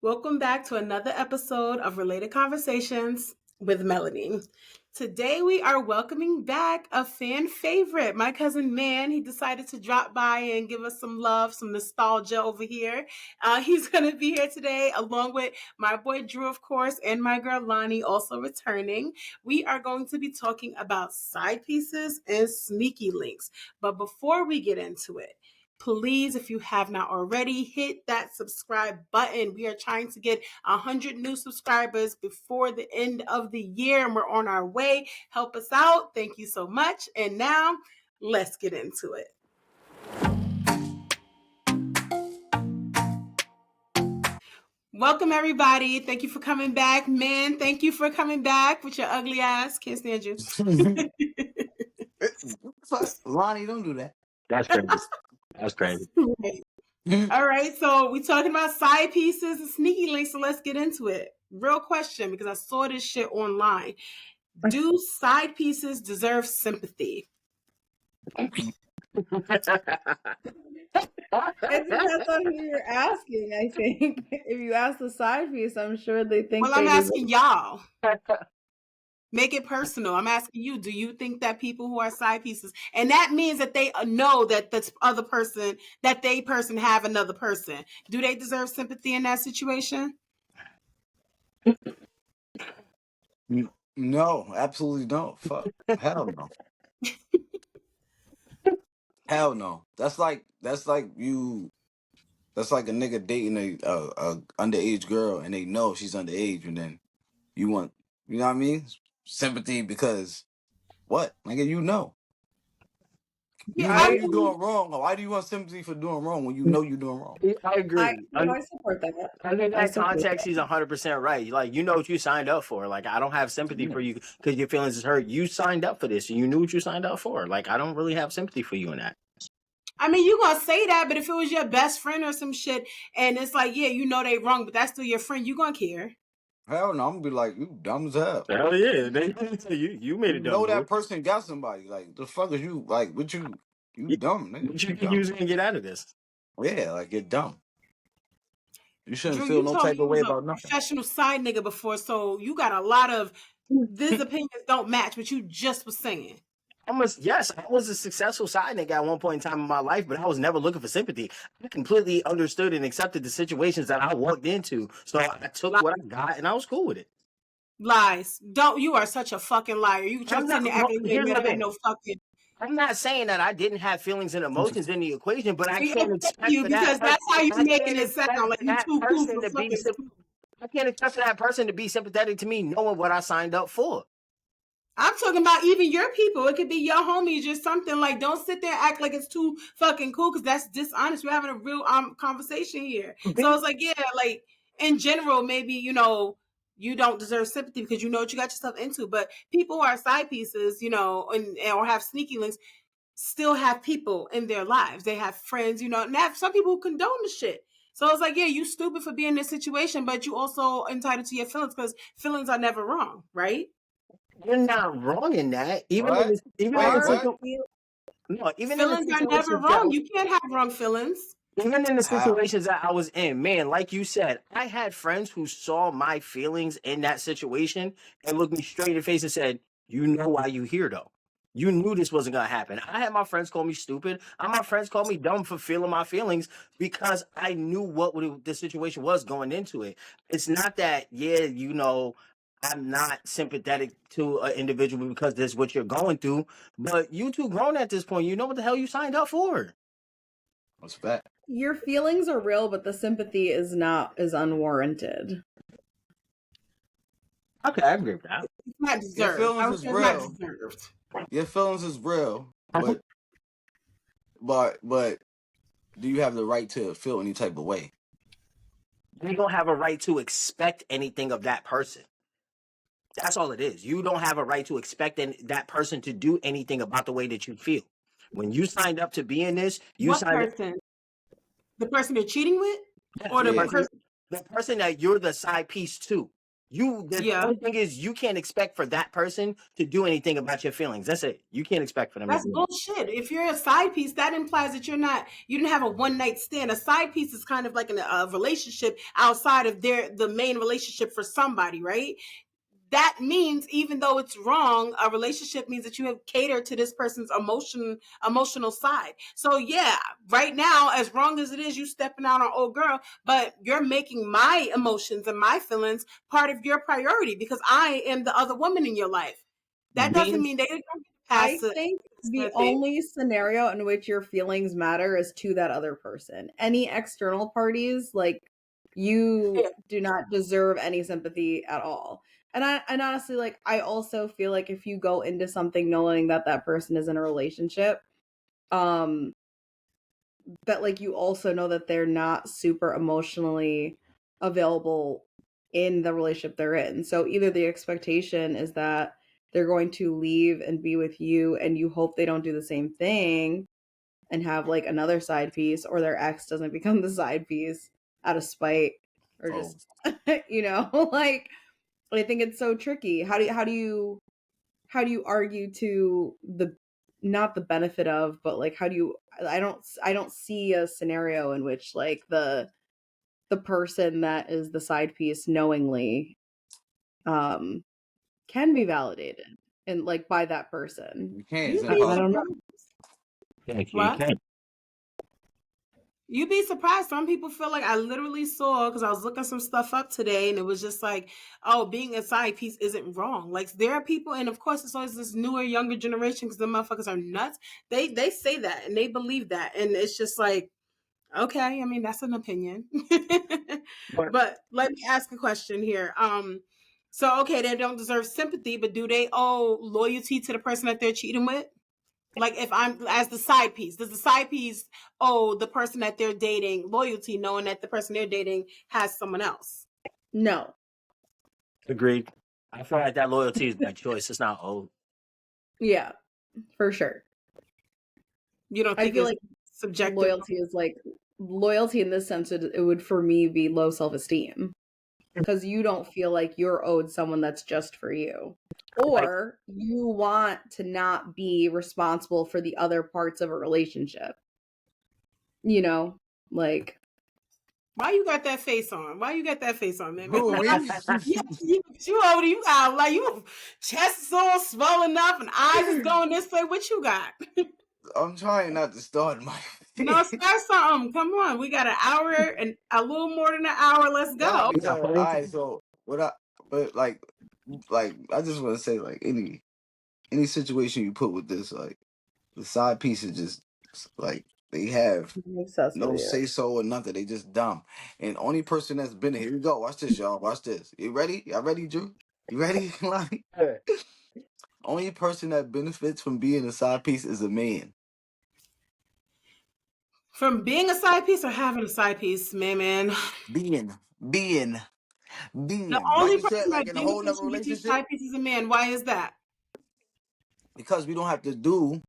Welcome back to another episode of Related Conversations with Melanie. Today we are welcoming back a fan favorite, my cousin Man. He decided to drop by and give us some love, some nostalgia over here. He's going to be here today along with my boy Drew, of course, and my girl Loni also returning. We are going to be talking about side pieces and sneaky links. But before we get into it, please, if you have not already, hit that subscribe button. We are trying to get 100 new subscribers before the end of the year, and we're on our way. Help us out. Thank you so much. And now, let's get into it. Welcome, everybody. Thank you for coming back. Man, thank you for coming back with your ugly ass. Can't stand you. Lonnie, don't do that. That's crazy. That's crazy. All right, so we're talking about side pieces and sneaky links, so let's get into it. Real question, because I saw this shit online. Do side pieces deserve sympathy? It depends on who you're asking, I think. If you ask the side piece, I'm sure they think. Well, I'm asking y'all. Make it personal. I'm asking you, do you think that people who are side pieces, and that means that they know that this other person, that they person have another person, do they deserve sympathy in that situation? No, absolutely don't. Fuck. Hell no. Hell no. That's like a nigga dating a underage girl and they know she's underage, and then you want, you know what I mean? Sympathy because what? Nigga, you know. You know you're doing wrong. Why do you want sympathy for doing wrong when you know you're doing wrong? I agree. I support that. Under that context, he's 100% right. Like, you know what you signed up for. Like, I don't have sympathy for you because your feelings is hurt. You signed up for this, and you knew what you signed up for. Like, I don't really have sympathy for you in that. I mean, you gonna say that, but if it was your best friend or some shit, and it's like, yeah, you know they wrong, but that's still your friend, you gonna care. Hell no, I'm gonna be like, you dumb as hell. Hell yeah, you made it dumb. You know that person got somebody. Like, the fuck is you? Like, what you dumb, nigga. What you think you was gonna get out of this? Yeah, like, you're dumb. You shouldn't Drew, feel you no told type me of way you was a about nothing. professional side nigga before, so you got a lot of these opinions don't match what you just was saying. I was a successful side nigga at one point in time in my life, but I was never looking for sympathy. I completely understood and accepted the situations that I walked into. So I took what I got and I was cool with it. Lies. You are such a fucking liar. You just sitting there acting like you never had no fucking. I'm not saying that I didn't have feelings and emotions in the equation, but I can't expect you because that's how you're making it sound like you too cool for fucking. I can't expect for that person to be sympathetic to me knowing what I signed up for. I'm talking about even your people. It could be your homies or something. Like, don't sit there and act like it's too fucking cool because that's dishonest. We're having a real conversation here. So it's like, yeah, like in general, maybe, you know, you don't deserve sympathy because you know what you got yourself into. But people who are side pieces, you know, or have sneaky links still have people in their lives. They have friends, you know, and have some people who condone the shit. So it's like, yeah, you stupid for being in this situation, but you also entitled to your feelings because feelings are never wrong, right? You're not wrong in that. Feelings are never wrong. You can't have wrong feelings. Even in the situations that I was in, man, like you said, I had friends who saw my feelings in that situation and looked me straight in the face and said, you know why you here, though. You knew this wasn't going to happen. I had my friends call me stupid. My friends called me dumb for feeling my feelings because I knew what the situation was going into it. It's not that, yeah, you know, I'm not sympathetic to an individual because this is what you're going through, but you two grown at this point. You know what the hell you signed up for. What's that? Your feelings are real, but the sympathy is unwarranted. Okay, I agree with that. It's not deserved. Your feelings is real. Your feelings is real, but do you have the right to feel any type of way? You don't have a right to expect anything of that person. That's all it is. You don't have a right to expect that person to do anything about the way that you feel. When you signed up to be in this, person? The person you're cheating with? Or the person The only thing is you can't expect for that person to do anything about your feelings. That's it. You can't expect for them to That's do it. bullshit. If you're a side piece, that implies that you didn't have a one night stand. A side piece is kind of like a relationship outside of the main relationship for somebody, right? That means even though it's wrong, a relationship means that you have catered to this person's emotional side. So yeah, right now, as wrong as it is, you stepping out on old girl, but you're making my emotions and my feelings part of your priority because I am the other woman in your life. That doesn't Being mean they don't I pass it. think the Thing. only scenario in which your feelings matter is to that other person. Any external parties, like, you do not deserve any sympathy at all. And honestly, like, I also feel like if you go into something knowing that that person is in a relationship, that, like, you also know that they're not super emotionally available in the relationship they're in. So either the expectation is that they're going to leave and be with you and you hope they don't do the same thing and have like another side piece, or their ex doesn't become the side piece out of spite, or Oh, just like, I think it's so tricky. How do you argue to the, not the benefit of, but like, how do you, I don't see a scenario in which like the person that is the side piece knowingly can be validated and like by that person. you can't. It's You'd I, be I don't know. impossible. surprised. you What? can't. You'd be surprised. Some people feel like I literally saw because I was looking some stuff up today, and it was just like, oh, being a side piece isn't wrong. Like there are people, and of course, it's always this newer, younger generation because the motherfuckers are nuts. They say that and they believe that, and it's just like, okay, I mean that's an opinion. But But let me ask a question here. So okay, they don't deserve sympathy, but do they owe loyalty to the person that they're cheating with? Like if I'm as the side piece, does the side piece owe the person that they're dating loyalty, knowing that the person they're dating has someone else? No. agreed. I feel like that loyalty is by choice. It's not owed. Yeah, for sure. You don't I think feel it's like subjective? loyalty is like, loyalty in this sense, it would for me be low self-esteem, because you don't feel like you're owed someone that's just for you, Like, or you want to not be responsible for the other parts of a relationship, you know like. Why you got that face on? Why you got that face on, man? Who we? You over, you got like you chest is all swollen up and eyes is going this way. What you got? I'm trying not to start my. No, start something. Come on, we got an hour and a little more than an hour. Let's Nah, go. not because funny. all right. So what I but like I just want to say like any situation you put with this like the side piece is just like they have Obsessed with no you. say so or nothing. They just dumb. And only person that's been here we go. Watch this, y'all. Watch this. You ready? Y'all ready, Drew? You ready? Like only person that benefits from being a side piece is a man. From being a side piece or having a side piece, man. Being, being, The being. Like only you said, person like that in a whole benefits nother from being a relationship, side piece is a man. Why is that? because we don't have to do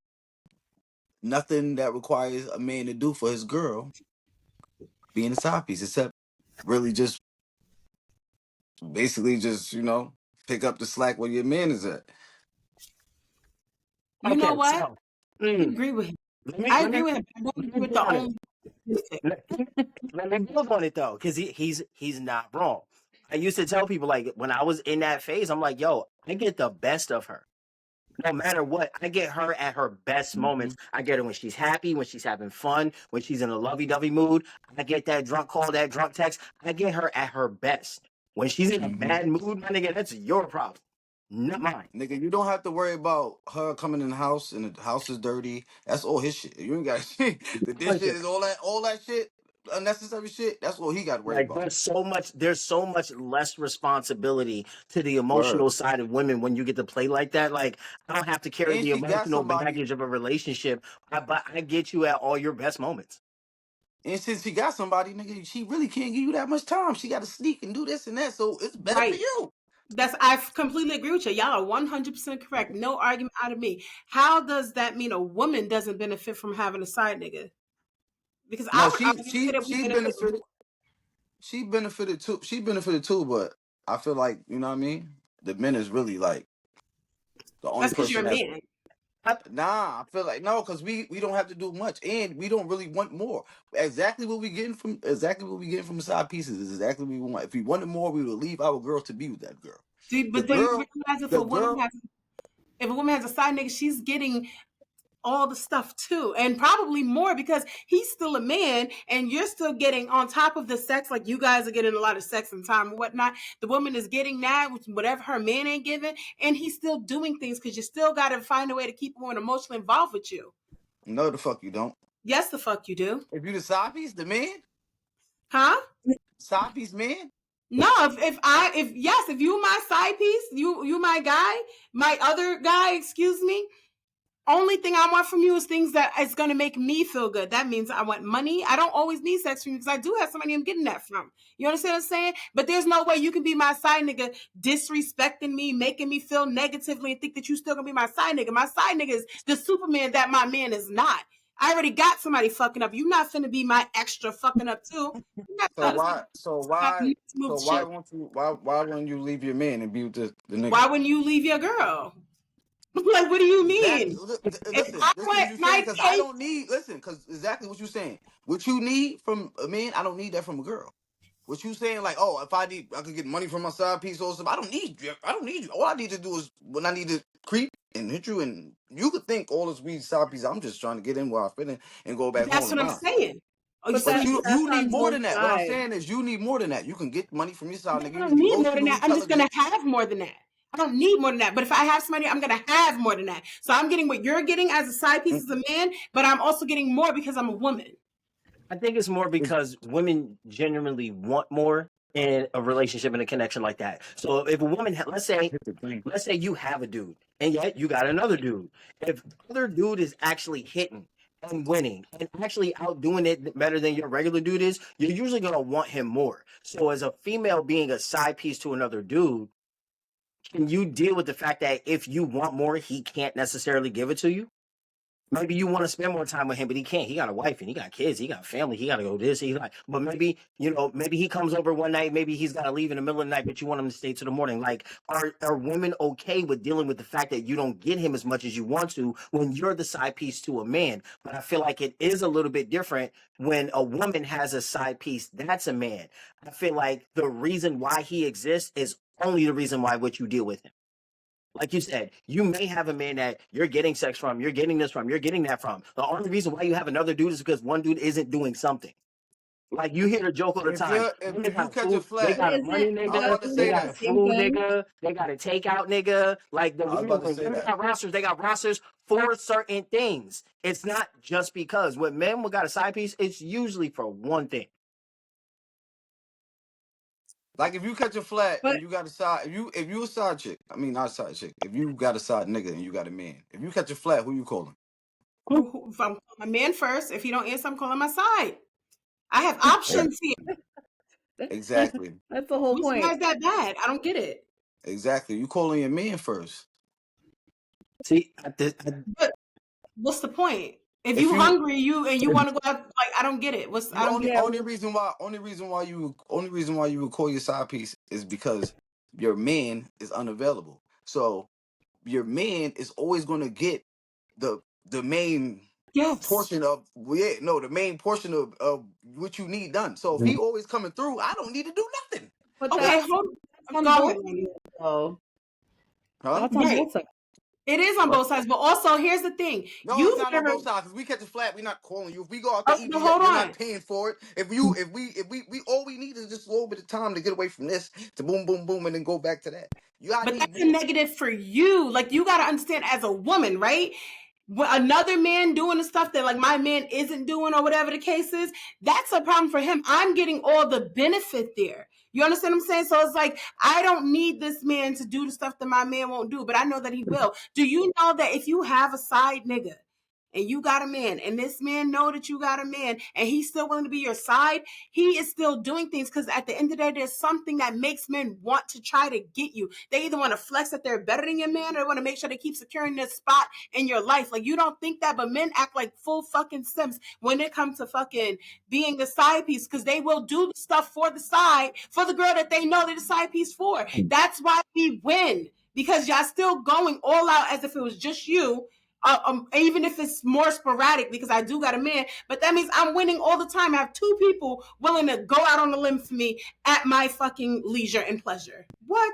nothing that requires a man to do for his girl being a side piece, except really just basically just, pick up the slack where your man is at. You know Okay, what? so I agree with him. let me I let agree me with him. I don't let agree me with build the on it. only benefit. Let me build on it though, because he's not wrong. I used to tell people like when I was in that phase, I'm like, yo, I get the best of her. No matter what, I get her at her best moments. I get her when she's happy, when she's having fun, when she's in a lovey-dovey mood. I get that drunk call, that drunk text. I get her at her best. When she's in a Hmm. bad mood, my nigga, that's your problem, not mine. Nigga, you don't have to worry about her coming in the house and the house is dirty. That's all his shit. You ain't got the dishes, all that shit, unnecessary shit. That's all he got to worry Like about. there's so much less responsibility to the Word. emotional side of women when you get to play like that. Like I don't have to carry And the she got emotional somebody. baggage of a relationship, but I get you at all your best moments. And since she got somebody, nigga, she really can't give you that much time. She got to sneak and do this and that. So it's better for Right. you. I completely agree with you. Y'all are 100% correct. No argument out of me. How does that mean a woman doesn't benefit from having a side nigga? Because I No, would she argue to say she that we she benefit. benefited. She benefited too. She benefited too, but I feel like, you know what I mean? The men is really like the only That's because you're person a that's man. nah. I feel like no, because we don't have to do much, and we don't really want more. Exactly what we getting from side pieces is exactly what we want. If we wanted more, we would leave our girl to be with that girl. See, The but then you girl, realize the girl. if a woman has a side nigga, she's getting all the stuff too, and probably more because he's still a man, and you're still getting on top of the sex. Like you guys are getting a lot of sex and time and whatnot. The woman is getting that, whatever her man ain't giving, and he's still doing things because you still got to find a way to keep him emotionally involved with you. No, the fuck you don't. Yes, the fuck you do, If you the side piece, the man, huh? side piece man. No, if you my side piece, you my guy, my other guy, excuse me. Only thing I want from you is things that is going to make me feel good. That means I want money. I don't always need sex from you because I do have somebody I'm getting that from. You understand what I'm saying? But there's no way you can be my side nigga disrespecting me, making me feel negatively and think that you still going to be my side nigga. My side nigga is the Superman that my man is not. I already got somebody fucking up. You not finna be my extra fucking up too. So That's why? So why? So move why shit. won't you? Why wouldn't you leave your man and be with the nigga? Why wouldn't you leave your girl? Like, what do you Exactly. mean? If Listen, I listen. What want you saying? my Because I cake, don't need. Listen, because exactly what you saying. What you need from a man, I don't need that from a girl. What you saying? Like, oh, if I could get money from my side piece or something. I don't need you. I don't need you. All I need to do is when I need to creep and hit you, and you could think all this weed side piece. I'm just trying to get in where I fit in and go back home that's to what I'm mine. saying. Oh, But so But you, that's you need on more both than that. What I'm sides. saying is you need more than that. You can get money from your side, I nigga. You don't can be need more than emotionally that. I'm just gonna intelligent. have more than that. I don't need more than that. But if I have somebody, I'm gonna have more than that. So I'm getting what you're getting as a side piece as a man, but I'm also getting more because I'm a woman. I think it's more because women genuinely want more in a relationship and a connection like that. So if a woman, let's say you have a dude and yet you got another dude. If the other dude is actually hitting and winning and actually outdoing it better than your regular dude is, you're usually gonna want him more. So as a female being a side piece to another dude, can you deal with the fact that if you want more, he can't necessarily give it to you? Maybe you want to spend more time with him, but he can't. He got a wife and he got kids. He got family. He got to go this. He's like, but maybe, maybe he comes over one night. Maybe he's got to leave in the middle of the night, but you want him to stay to the morning. Like, are women okay with dealing with the fact that you don't get him as much as you want to when you're the side piece to a man? But I feel like it is a little bit different when a woman has a side piece. That's a man. I feel like the reason why he exists is only the reason why what you deal with him. Like you said, you may have a man that you're getting sex from, you're getting this from, you're getting that from. The only reason why you have another dude is because one dude isn't doing something. Like you hear the joke all the time. Women If you got catch a food, they flat, But got a isn't money I was nigga, about to they say doubling got a the that. same food thing? nigga, they got a takeout nigga. Like the I was about women, to when say women that. got rosters, they got rosters for certain things. It's not just because when men got a side piece, it's usually for one thing. Like if you catch a flat But and you got a side, if you a side chick, I mean not a side chick. If you got a side nigga and you got a man, if you catch a flat, who you calling? If I'm calling my man first, if he don't answer, I'm calling my side. I have options here. Exactly, that's the whole Which point. guy's that bad? I don't get it. exactly. You calling your man first. See, But what's the point? If If you you hungry, you want to go out, like I don't get it. I you don't get Yeah, only reason why you would call your side piece is because your man is unavailable. So your man is always going to get the the main yes. portion of the main portion of what you need done. So if he always coming through, I don't need to do nothing. but Okay, that's hold on go both ahead, Loni. sides, though. Huh? That's on Right. both sides. It is on What? both sides, but also here's the thing. No, it's You've not on never both sides. Cause we catch a flat, we're not calling you. If we go out to eat, but hold you're on. not paying for it. If we all we need is just a little bit of time to get away from this, to boom, boom, boom, and then go back to that. I But need that's a more. negative for you. Like you gotta understand as a woman, right? Another man doing the stuff that like my man isn't doing or whatever the case is, that's a problem for him. I'm getting all the benefit there. You understand what I'm saying? So it's like I don't need this man to do the stuff that my man won't do, but I know that he will. Do you know that if you have a side nigga and you got a man, and this man know that you got a man, and he's still willing to be your side, he is still doing things because at the end of the day, there's something that makes men want to try to get you. They either want to flex that they're better than your man, or they want to make sure they keep securing their spot in your life. Like, you don't think that, but men act like full fucking simps when it comes to fucking being the side piece, because they will do stuff for the side, for the girl that they know they're the side piece for. That's why we win, because y'all still going all out as if it was just you. Even if it's more sporadic, because I do got a man, but that means I'm winning all the time. I have two people willing to go out on the limb for me at my fucking leisure and pleasure. What?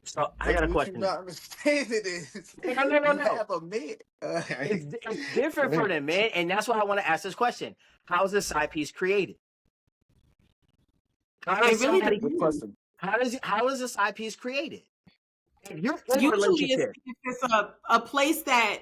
So I got Baby, a what you question. not understanding is No. you have a man. It's different for them, man, and that's why I want to ask this question: how is a side piece created? How It does really somebody? Good depends. question. How is a side piece created? If you're in a Usually it's relationship, if it's a place that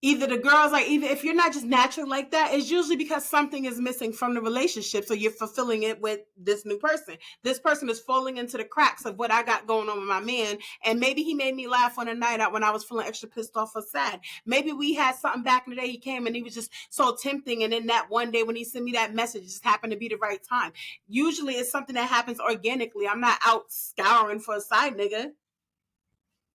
either the girls, like, even if you're not just natural like that, it's usually because something is missing from the relationship, so you're fulfilling it with this new person. This person is falling into the cracks of what I got going on with my man, and maybe he made me laugh on a night out when I was feeling extra pissed off or sad. Maybe we had something back in the day, he came and he was just so tempting, and then that one day when he sent me that message, it just happened to be the right time. Usually it's something that happens organically. I'm not out scouring for a side nigga.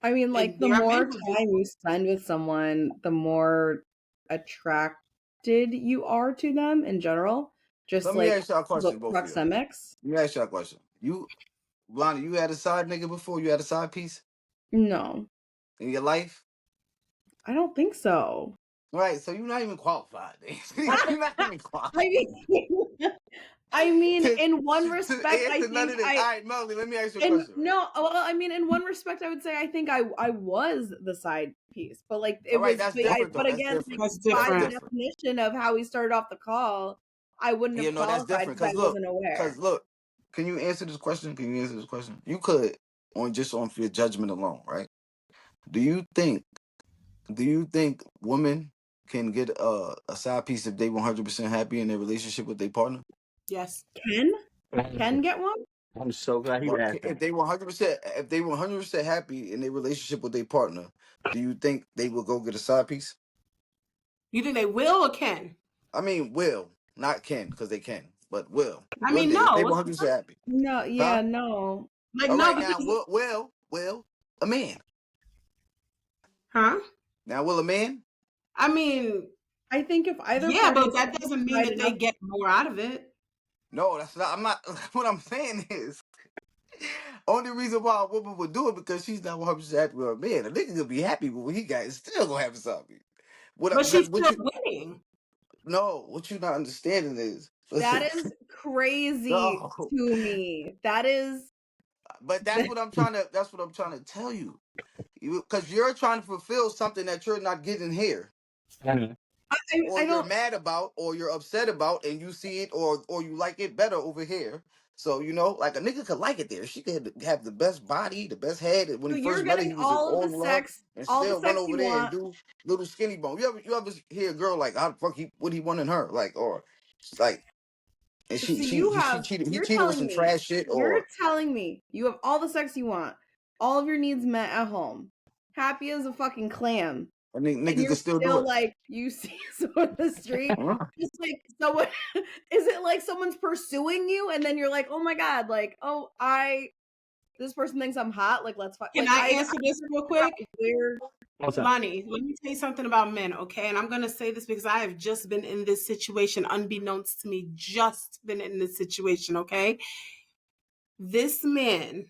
I mean, And like, the there are more men who time you spend with someone, the more attracted you are to them in general. Just Let me like ask y'all a the question, both of you. proxemics. Let me ask y'all a question. Lonnie, you had a side nigga before? You had a side piece No, in your life? I don't think so. Right, so you're not even qualified. You're not even I qualified. mean, I mean, to, in one to respect, I answer none think of this. All right, Melanie, let me ask you a and question, right? no, well, I mean, in one respect, I would say I think I was the side piece, but like All it right, was, that's different though. but That's again, like different. that's That's by the different. different. definition of how we started off the call, I wouldn't have You know, that's qualified different. because I wasn't Cause aware. look, can you answer this question? Can you answer this question? You could, on your judgment alone, right? Do you think women can get a side piece if they 100% happy in their relationship with their partner? Yes. Can get one? I'm so glad you Well, asked if that. they 100% happy in their relationship with their partner, do you think they will go get a side piece? You think they will or can? I mean, will not can because they can, but will I one mean, day if they no. 100% happy, No, huh? yeah, no. Like, All no, right, now because, will a man huh? now will a man? I mean, I think if either yeah, party but is that doesn't mean satisfied that they enough, get more out of it. No, that's not. I'm not. What I'm saying is, only reason why a woman would do it because she's not 100% happy with her man. A nigga could be happy with what he got, is still gonna have a side piece. But she's Because what still you winning. no, what you not understanding is, that listen, is crazy no, to me. That is but that's what I'm trying to tell you. Because you're trying to fulfill something that you're not getting here, Mhm. or I you're don't. mad about, or you're upset about, and you see it, or you like it better over here. So like a nigga could like it there. She could have the best body, the best head. When So he you're first met her, getting he was all in love, and all the still run sex over you there and want. do little skinny bone. You ever hear a girl like how the fuck what he want in her, like, or like, and So you she have. cheated, he You're cheated with telling some me. trash shit, You're or telling me you have all the sex you want, all of your needs met at home, happy as a fucking clam, I think and nigga you're could still do still it. like you see someone on the street, just like someone. Is it like someone's pursuing you, and then you're like, oh my god, like this person thinks I'm hot, like let's fuck. Can Like I I answer this real quick? weird. What's up? Lonnie, let me tell you something about men, okay? And I'm going to say this because I have just been in this situation, unbeknownst to me, just been in this situation, okay? This man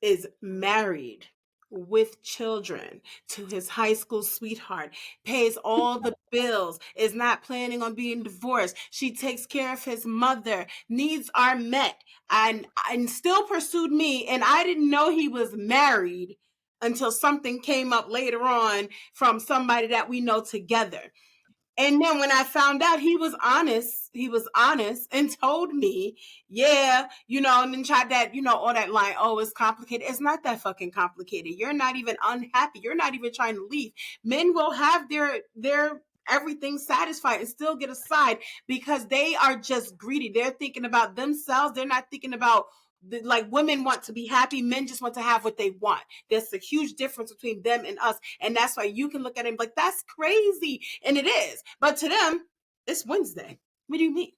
is married with children to his high school sweetheart, pays all the bills, is not planning on being divorced. She takes care of his mother, needs are met, and still pursued me. And I didn't know he was married until something came up later on from somebody that we know together. And then when I found out, he was honest and told me, yeah, and then tried that, all that line, oh, it's complicated. It's not that fucking complicated. You're not even unhappy. You're not even trying to leave. Men will have their everything satisfied and still get a side because they are just greedy. They're thinking about themselves. They're not thinking about like women want to be happy, men just want to have what they want. There's a huge difference between them and us, and that's why you can look at him like that's crazy, and it is. But to them, it's Wednesday. What do you mean?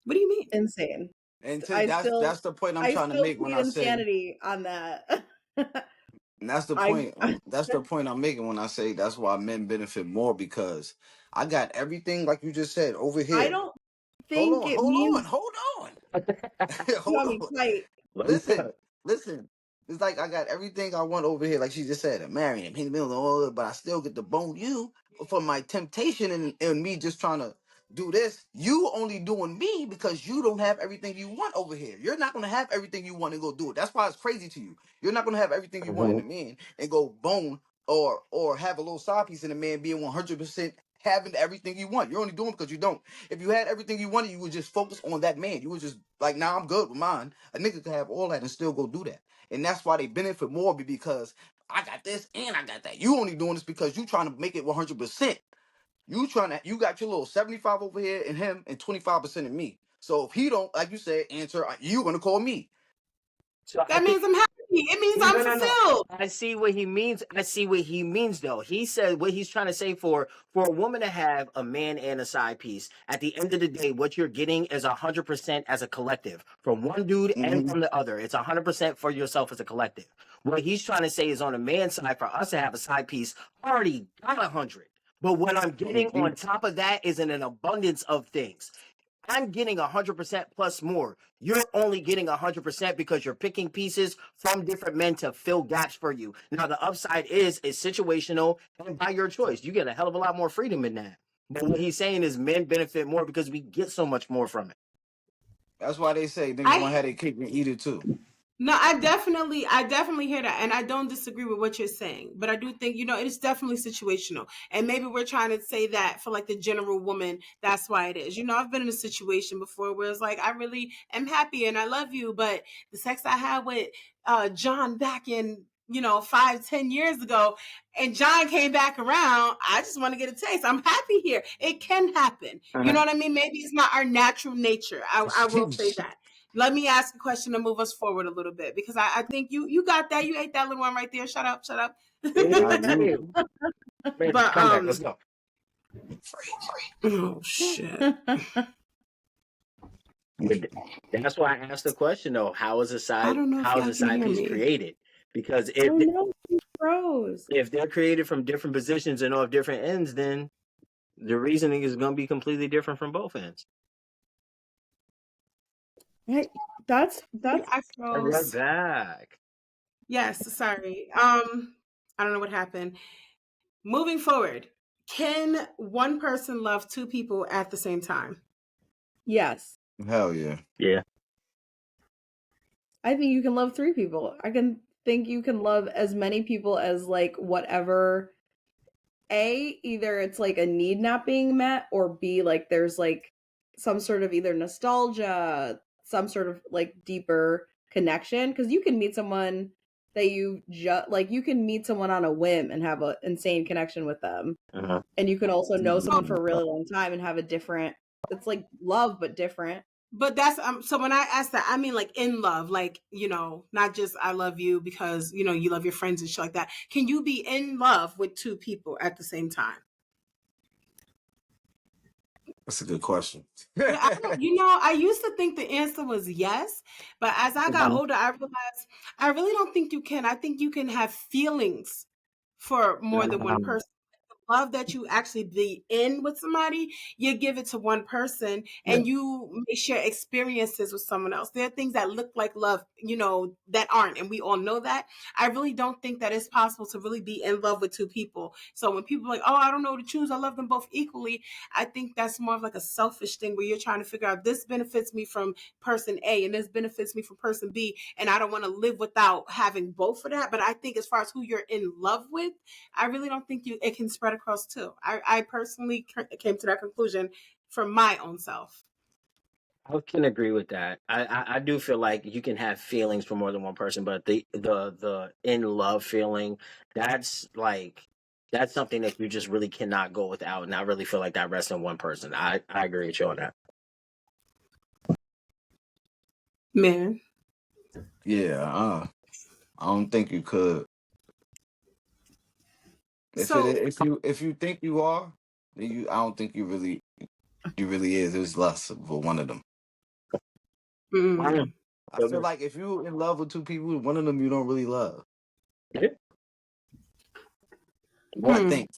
What do you mean? Insane. And that's the point I'm I trying to still make when plead I say, insanity on that. and that's the I point. That's the point I'm making when I say that's why men benefit more, because I got everything like you just said over I here. don't think it Hold on, means hold on, you hold know me on. quite. Let me Listen, cook. listen. It's like I got everything I want over here, like she just said, marrying him, pay the bills, and all that, but I still get to bone you for my temptation and me just trying to do this. You only doing me because you don't have everything you want over here. You're not gonna have everything you want and go do it. That's why it's crazy to you. You're not gonna have everything you want in a man and go bone or have a little side piece in a man being 100% having everything you want. You're only doing it because you don't. If you had everything you wanted, you would just focus on that man. You would just like, nah, I'm good with mine. A nigga could have all that and still go do that. And that's why they benefit more, because I got this and I got that. You only doing this because you trying to make it 100%. You got your little 75 over here in him and 25% in me. So if he don't, like you said, answer, you gonna call me. So I That think means I'm happy. It means I'm no. fulfilled. I see what he means. I see what he means though. He said what he's trying to say for a woman to have a man and a side piece. At the end of the day, what you're getting is 100% as a collective from one dude and Mm-hmm. from the other. It's 100% for yourself as a collective. What he's trying to say is on the man side, for us to have a side piece, I already got 100. But what I'm getting Mm-hmm. on top of that is an abundance of things. I'm getting 100% plus more. You're only getting 100% because you're picking pieces from different men to fill gaps for you. Now, the upside is it's situational and by your choice. You get a hell of a lot more freedom in that. But what he's saying is men benefit more because we get so much more from it. That's why they say niggas I gonna have their cake and eat it too. No, I definitely hear that, and I don't disagree with what you're saying. But I do think, it is definitely situational, and maybe we're trying to say that for like the general woman, that's why it is. I've been in a situation before where it's like I really am happy and I love you, but the sex I had with John back in 5-10 years ago, and John came back around. I just want to get a taste. I'm happy here. It can happen. You know what I mean? Maybe it's not our natural nature. I will say that. Let me ask a question to move us forward a little bit, because I think you got that. You ate that little one right there. Shut up, shut up. I Hey, do. man, But come back. Let's go. oh shit. But that's why I asked the question though: I don't know if how is y'all a can side hear piece me. created? Because Oh no, he froze. if they're created from different positions and off different ends, then the reasoning is going to be completely different from both ends. Right. That's I I'm right froze. back. Yes, sorry. I don't know what happened. Moving forward, can one person love two people at the same time? yes. Hell yeah. Yeah. I think you can love 3 people. I can think you can love as many people as like whatever. Either it's like a need not being met, or B, like there's like some sort of either nostalgia, some sort of like deeper connection. Because you can meet someone that you just like, you can meet someone on a whim and have an insane connection with them. Uh-huh. And you can also know Oh, someone for a really long time and have a different, it's like love, but different. but that's so when I ask that, I mean like in love, like not just I love you because you love your friends and shit like that. Can you be in love with two people at the same time? That's a good question. Yeah, I used to think the answer was yes, but as I got older, I realized I really don't think you can. I think you can have feelings for more than one person. Love that you actually be in with somebody, you give it to one person Yeah. and you may share experiences with someone else. There are things that look like love, that aren't, and we all know that. I really don't think that it's possible to really be in love with two people. So when people are like, oh, I don't know what to choose, I love them both equally, I think that's more of like a selfish thing where you're trying to figure out this benefits me from person A and this benefits me from person B, and I don't want to live without having both of that. But I think as far as who you're in love with, I really don't think it can spread across too. I personally came to that conclusion for my own self. I can agree with that. I do feel like you can have feelings for more than one person, but the in love feeling, that's like that's something that you just really cannot go without. And I really feel like that rests in one person. I agree with you on that. Man, Yeah, I don't think you could. So, If you think you are, then I don't think you really is. There's less for one of them. Wow. mm, I feel like if you in love with two people, one of them you don't really love. Yeah. I hmm, think.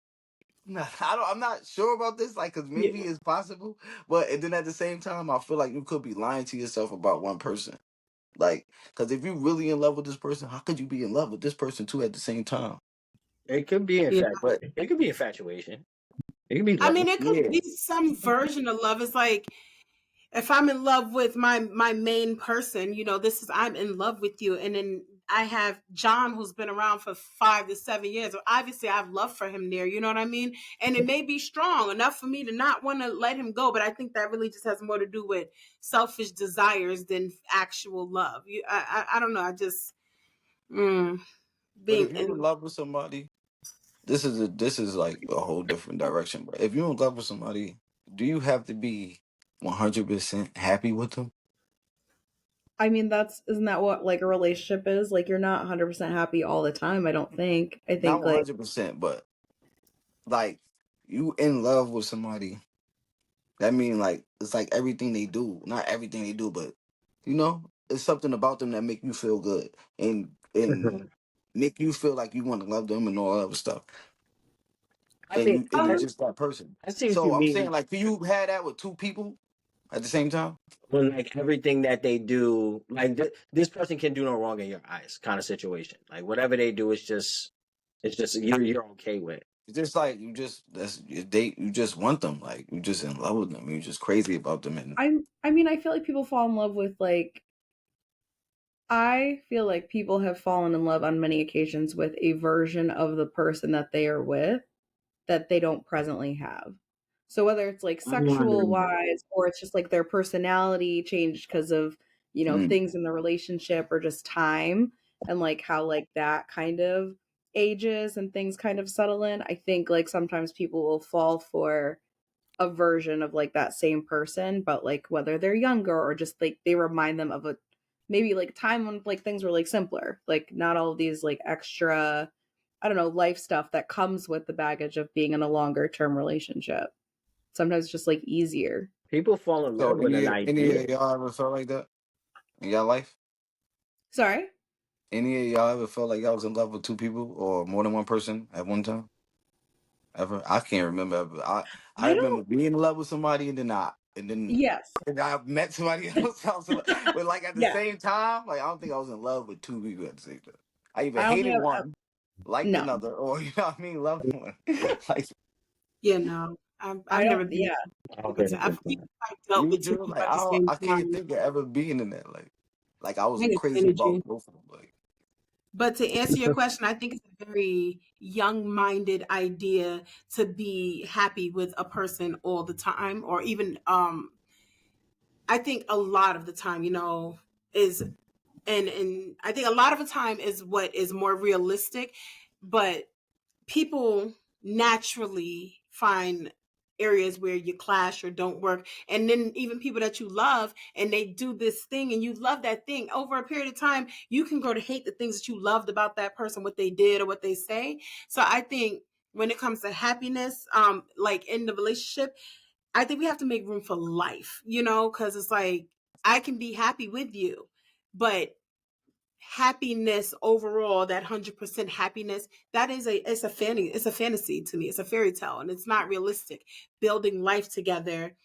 I'm not sure about this, like, cause yeah. maybe it's possible, but and then at the same time, I feel like you could be lying to yourself about one person. Like, cause if you really in love with this person, how could you be in love with this person too at the same time? It could be Yeah. But it could be infatuation. It could be I love. mean, it could yeah, be some version of love. It's like if I'm in love with my main person, this is I'm in love with you, and then I have John who's been around for 5 to 7 years. Obviously, I have love for him there. You know what I mean? And it may be strong enough for me to not want to let him go, but I think that really just has more to do with selfish desires than actual love. I don't know. I just mm, but being if you in in. love with somebody, this is like a whole different direction. But if you're in love with somebody, do you have to be 100% happy with them? I mean, isn't that what like a relationship is? Like you're not 100% happy all the time, I don't think. I Not think like 100%, but like you in love with somebody. That mean like it's like everything they do, not everything they do, but it's something about them that make you feel good and make you feel like you want to love them and all that other stuff. I think And you I, just that person. I see what you So I'm saying mean. like, can you have that with two people at the same time? When like everything that they do, like this person can do no wrong in your eyes, kind of situation. Like whatever they do, it's just you're okay with. It's just like you just that's your date. You just want them. Like you just in love with them. You just crazy about them. And I mean, I feel like people fall in love with like I feel like people have fallen in love on many occasions with a version of the person that they are with that they don't presently have. So whether it's like sexual Mm. wise or it's just like their personality changed because of, mm, things in the relationship or just time and like how like that kind of ages and things kind of settle in. I think like sometimes people will fall for a version of like that same person, but like whether they're younger or just like they remind them of a maybe like time when like things were like simpler, like not all of these like extra, I don't know, life stuff that comes with the baggage of being in a longer term relationship. Sometimes it's just like easier. People fall in so love with an any idea. of y'all ever felt like that in y'all life? Sorry? Any of y'all ever felt like y'all was in love with two people or more than one person at one time? Ever? I can't remember. I I remember don't being in love with somebody yes. and I met somebody else. I was in love, but like at the Yeah. same time, like I don't think I was in love with two people at the same time. I either I don't hated think one, liked no. another, or you know what I mean, loved one. Like Yeah, no, I've I don't never been yeah. able Okay. to. I've dealt you with two do, people like at the same I can't time. think of ever being in that. Like I I was think it's crazy about energy. both of them. Like But to answer your question, I think it's a very young-minded idea to be happy with a person all the time, or even I think a lot of the time, is and I think a lot of the time is what is more realistic, but people naturally find areas where you clash or don't work, and then even people that you love and they do this thing and you love that thing, over a period of time you can grow to hate the things that you loved about that person, what they did or what they say. So I think when it comes to happiness, like in the relationship, I think we have to make room for life, because it's like I can be happy with you, but happiness overall, that 100% happiness, that is it's a fantasy to me. It's a fairy tale and it's not realistic. Building life together,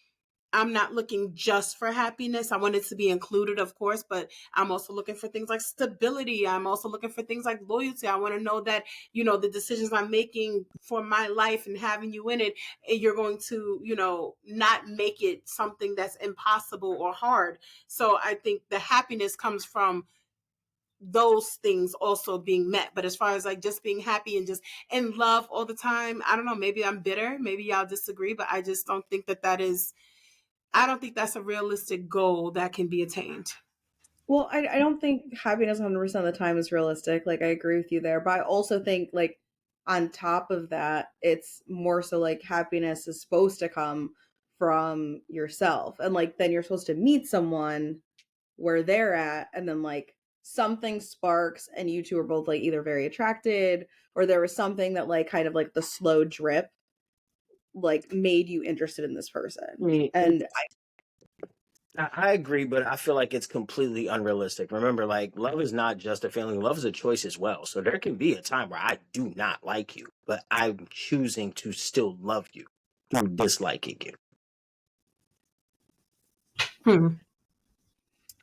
I'm not looking just for happiness. I want it to be included, of course, but I'm also looking for things like stability. I'm also looking for things like loyalty. I want to know that, the decisions I'm making for my life and having you in it, you're going to, not make it something that's impossible or hard. So I think the happiness comes from those things also being met. But as far as like just being happy and just in love all the time, I don't know, maybe I'm bitter, maybe y'all disagree, but I just don't think I don't think that's a realistic goal that can be attained. Well, I don't think happiness 100% of the time is realistic. Like, I agree with you there. But I also think, like, on top of that, it's more so like happiness is supposed to come from yourself. And, like, then you're supposed to meet someone where they're at and then, like, something sparks and you two are both like either very attracted, or there was something that like kind of like the slow drip like made you interested in this person. And I agree, but I feel like it's completely unrealistic. Remember, like, love is not just a feeling, love is a choice as well. So there can be a time where I do not like you, but I'm choosing to still love you through disliking you.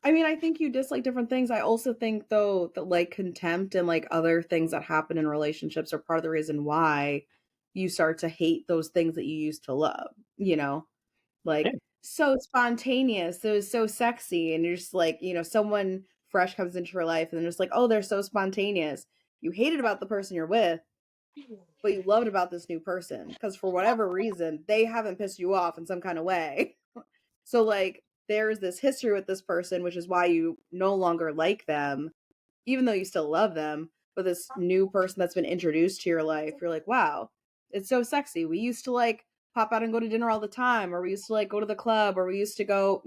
I mean, I think you dislike different things. I also think though that like contempt and like other things that happen in relationships are part of the reason why you start to hate those things that you used to love, you know? Yeah. Like so spontaneous, it was so sexy, and you're just like, someone fresh comes into your life and they're just like, oh, they're so spontaneous. You hated about the person you're with, but you loved about this new person because for whatever reason, they haven't pissed you off in some kind of way. So like there's this history with this person, which is why you no longer like them, even though you still love them. But this new person that's been introduced to your life, you're like, wow, it's so sexy. We used to like pop out and go to dinner all the time, or we used to like go to the club, or we used to go,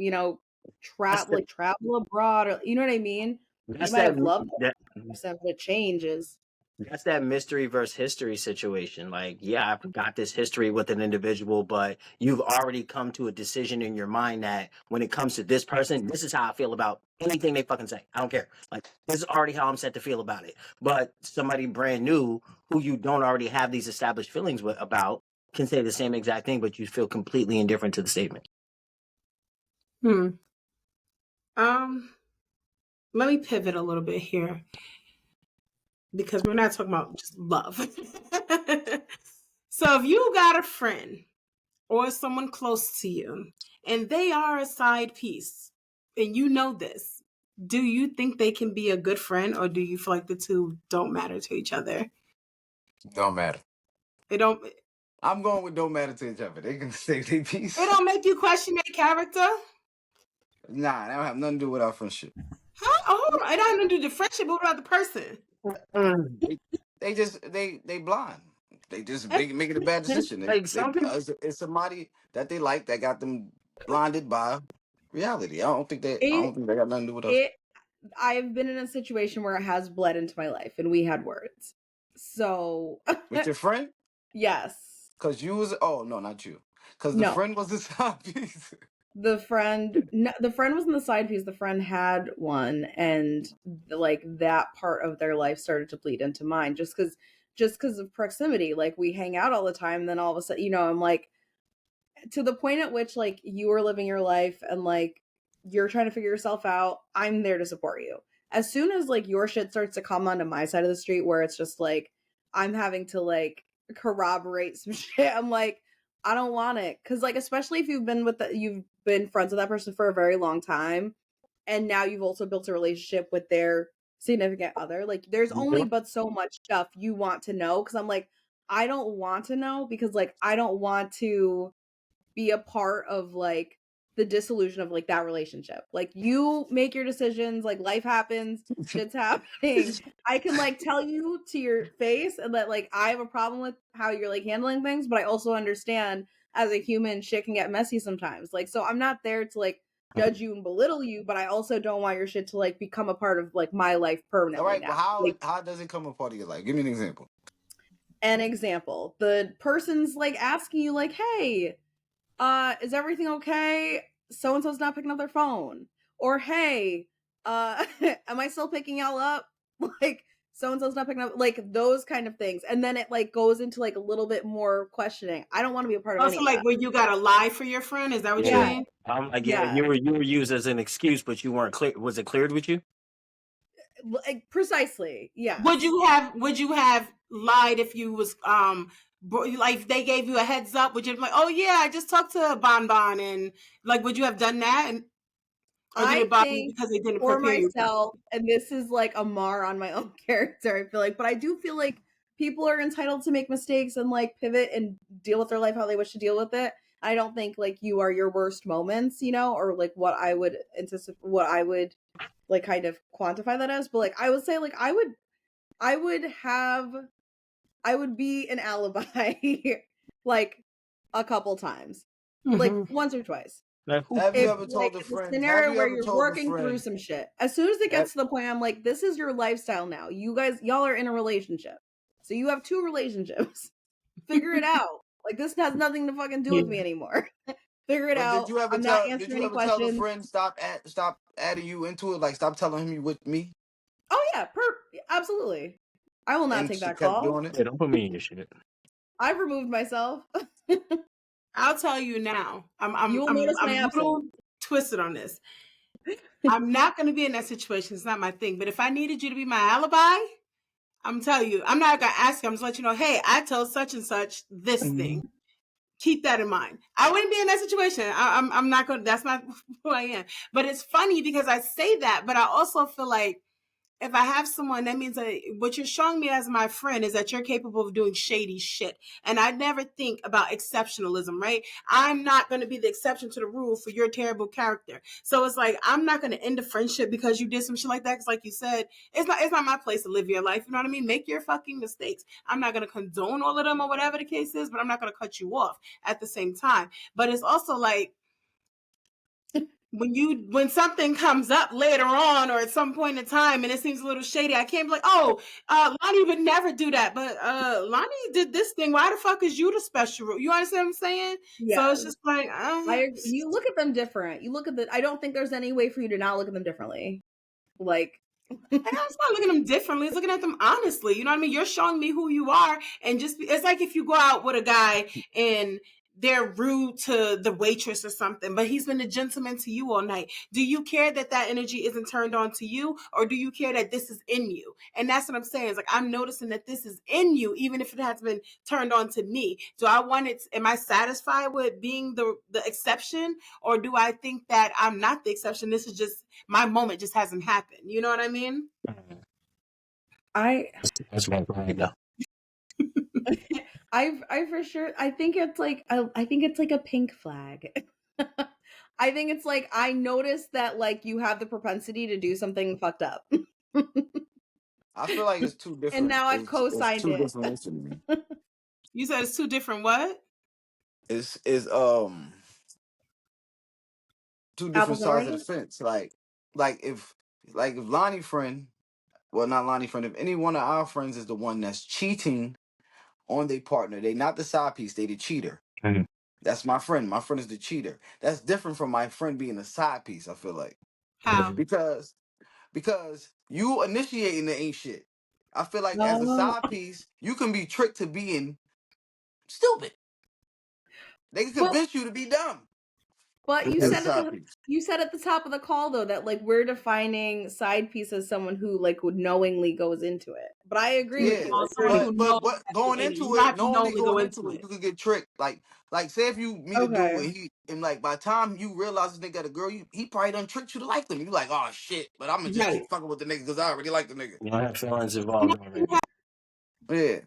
That's the, travel abroad, or you know what I mean? You that's might that, have loved that that person, but it changes. That's that mystery versus history situation. Like, yeah, I've got this history with an individual, but you've already come to a decision in your mind that when it comes to this person, this is how I feel about anything they fucking say. I don't care. Like, this is already how I'm set to feel about it. But somebody brand new who you don't already have these established feelings with about can say the same exact thing, but you feel completely indifferent to the statement. Um, Let me pivot a little bit here because we're not talking about just love. So if you got a friend or someone close to you and they are a side piece and you know this, do you think they can be a good friend or do you feel like the two don't matter to each other? Don't matter. It don't I'm going with don't matter to each other. They can say their it piece. don't make you question their character? Nah, that don't have nothing to do with our friendship. Huh? Oh, hold on. It don't have nothing to do with the friendship, but what about the person? They just they blind. They just making a bad decision. Like, They some people, it's somebody that they like that got them blinded by reality. I don't It think they got nothing to do with us. it I've been in a situation where it has bled into my life and we had words. So, With your friend? yes. Cause you was no, not you. Cause the No. friend was the side piece. The friend no, the friend was in the side piece. The friend had one, and like that part of their life started to bleed into mine just cuz of proximity. Like we hang out all the time, and then all of a sudden, I'm like, to the point at which like you are living your life and like you're trying to figure yourself out, I'm there to support you. As soon as like your shit starts to come onto my side of the street where it's just like I'm having to like corroborate some shit, I'm like, I don't want it. Cause like especially if you've been friends with that person for a very long time and now you've also built a relationship with their significant other, like there's only but so much stuff you want to know. Cause I'm like, I don't want to know because like I don't want to be a part of like the disillusion of like that relationship. Like you make your decisions, like life happens, shit's happening. I can like tell you to your face and that like I have a problem with how you're like handling things, but I also understand as a human shit can get messy sometimes. Like so I'm not there to like judge you and belittle you, but I also don't want your shit to like become a part of like my life All permanently right, now. well Like how does it come a part of your life? Give me an example. an example, the person's like asking you like, "Hey, is everything okay? So and so's not picking up their phone." Or hey, am I still picking y'all up? Like so and so's not picking up, like those kind of things. And then it like goes into like a little bit more questioning. I don't want to be a part of any Also, of like that. where you gotta lie for your friend, is that what you yeah, Yeah. mean? I'm like, yeah, Yeah. you were used as an excuse, but you weren't clear. Was it cleared with you? Like, precisely. Would Yes. you have lied if you was like if they gave you a heads up? Would you be like, oh yeah, I just talked to Bon Bon, and like would you have done that? And or did I it bother you think because they didn't for prepare you? myself, and this is like a mar on my own character, I feel like, but I do feel like people are entitled to make mistakes and like pivot and deal with their life how they wish to deal with it. I don't think like you are your worst moments, or like what I would anticipate, what I would like kind of quantify that as. But like I would say, like I would have, I would be an alibi like a couple times, like Mm-hmm. once or twice. Like, who Have you If ever like told a it's a friend? Have scenario you where ever you're told a working through friend? some shit. As soon as it That, gets to the point, I'm like, this is your lifestyle now. Y'all are in a relationship. So you have two relationships. Figure it out. Like this has nothing to fucking do yeah. with me anymore. Figure it but out. I'm not did answering you any ever tell a questions. friend stop adding you into it? Like stop telling him you with me, Oh yeah, absolutely. I will not and take she that kept call. doing it. Yeah, don't put me in your shit. I've removed myself. I'll tell you now. You will notice my I'm a absence. little twisted on this. I'm not going to be in that situation. It's not my thing. But if I needed you to be my alibi, I'm telling you, I'm not going to ask you. I'm just let you know, hey, I told such and such this thing. Keep that in mind. I wouldn't be in that situation. I'm not going to, that's not who I am. But it's funny because I say that, but I also feel like if I have someone, that means that what you're showing me as my friend is that you're capable of doing shady shit. And I never think about exceptionalism, right? I'm not going to be the exception to the rule for your terrible character. So it's like, I'm not going to end a friendship because you did some shit like that. Cause like you said, it's not my place to live your life. You know what I mean? Make your fucking mistakes. I'm not going to condone all of them or whatever the case is, but I'm not going to cut you off at the same time. But it's also like, when something comes up later on or at some point in time and it seems a little shady, I can't be like, oh, Lonnie would never do that, but Lonnie did this thing. Why the fuck is you the special rule? You understand what I'm saying? So Yes. it's just like, You look at them different. You look at I don't think there's any way for you to not look at them differently. Like it's not looking at them differently. It's looking at them honestly. You know what I mean? You're showing me who you are, and it's like if you go out with a guy and they're rude to the waitress or something, but he's been a gentleman to you all night. Do you care that that energy isn't turned on to you, or do you care that this is in you? And that's what I'm saying. It's like I'm noticing that this is in you, even if it has been turned on to me. Do I want it? Am I satisfied with being the exception, or do I think that I'm not the exception? This is just my moment, just hasn't happened. You know what I mean? I That's my pride, though. I for sure I think it's like I think it's like a pink flag. I think it's like I noticed that like you have the propensity to do something fucked up. I feel like it's two And different. now I've It's co-signed two it. different things to me. You said it's two different what? It's two different Apples and sides of the oranges? fence. Like if Lonnie friend, well not Lonnie friend, if any one of our friends is the one that's cheating on their partner, they not the side piece, they the cheater. Mhm. That's my friend. My friend is the cheater. That's different from my friend being a side piece, I feel like. How? Because you initiating the ain't shit. I feel like as a No. side piece, you can be tricked to being stupid. They can But convince you to be dumb but as a side piece. you said at the top of the call though that like we're defining side piece as someone who like would knowingly goes into it. But I agree with Yeah, you. Well, If you're someone who knows but that's going in it. You into don't it, have to knowingly knowingly go going into into it, it. you could get tricked. Like say if you meet a dude okay. and like by the time you realize this nigga got a girl, he probably done tricked you to like them. You like, oh shit, but I'm gonna just Right. keep fucking with the nigga because I already like the nigga. You don't have feelings And involved already.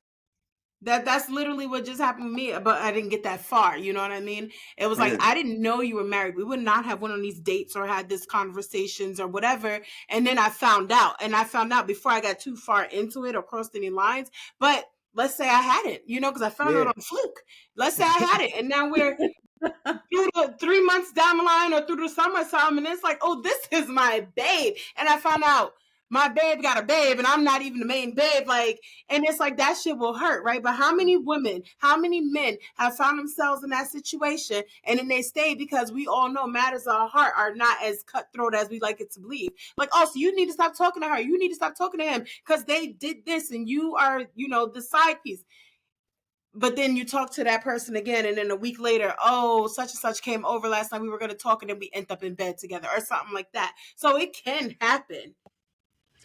Yeah, that's literally what just happened to me, but I didn't get that far. You know what I mean? It was like yeah, I didn't know you were married. We would not have went on these dates or had these conversations or whatever. And then I found out, and I found out before I got too far into it or crossed any lines. But let's say I hadn't, because I found out yeah, on a fluke. Let's say I had it, and now we're through the 3 months down the line or through the summertime, and it's like, oh, this is my babe, and I found out my babe got a babe, and I'm not even the main babe, like, and it's like that shit will hurt, right? But how many women, how many men have found themselves in that situation, and then they stay because we all know matters of our heart are not as cutthroat as we like it to believe. Like, oh, so you need to stop talking to her, you need to stop talking to him because they did this, and you are, the side piece. But then you talk to that person again, and then a week later, oh, such and such came over last night. We were going to talk, and then we end up in bed together, or something like that. So it can happen.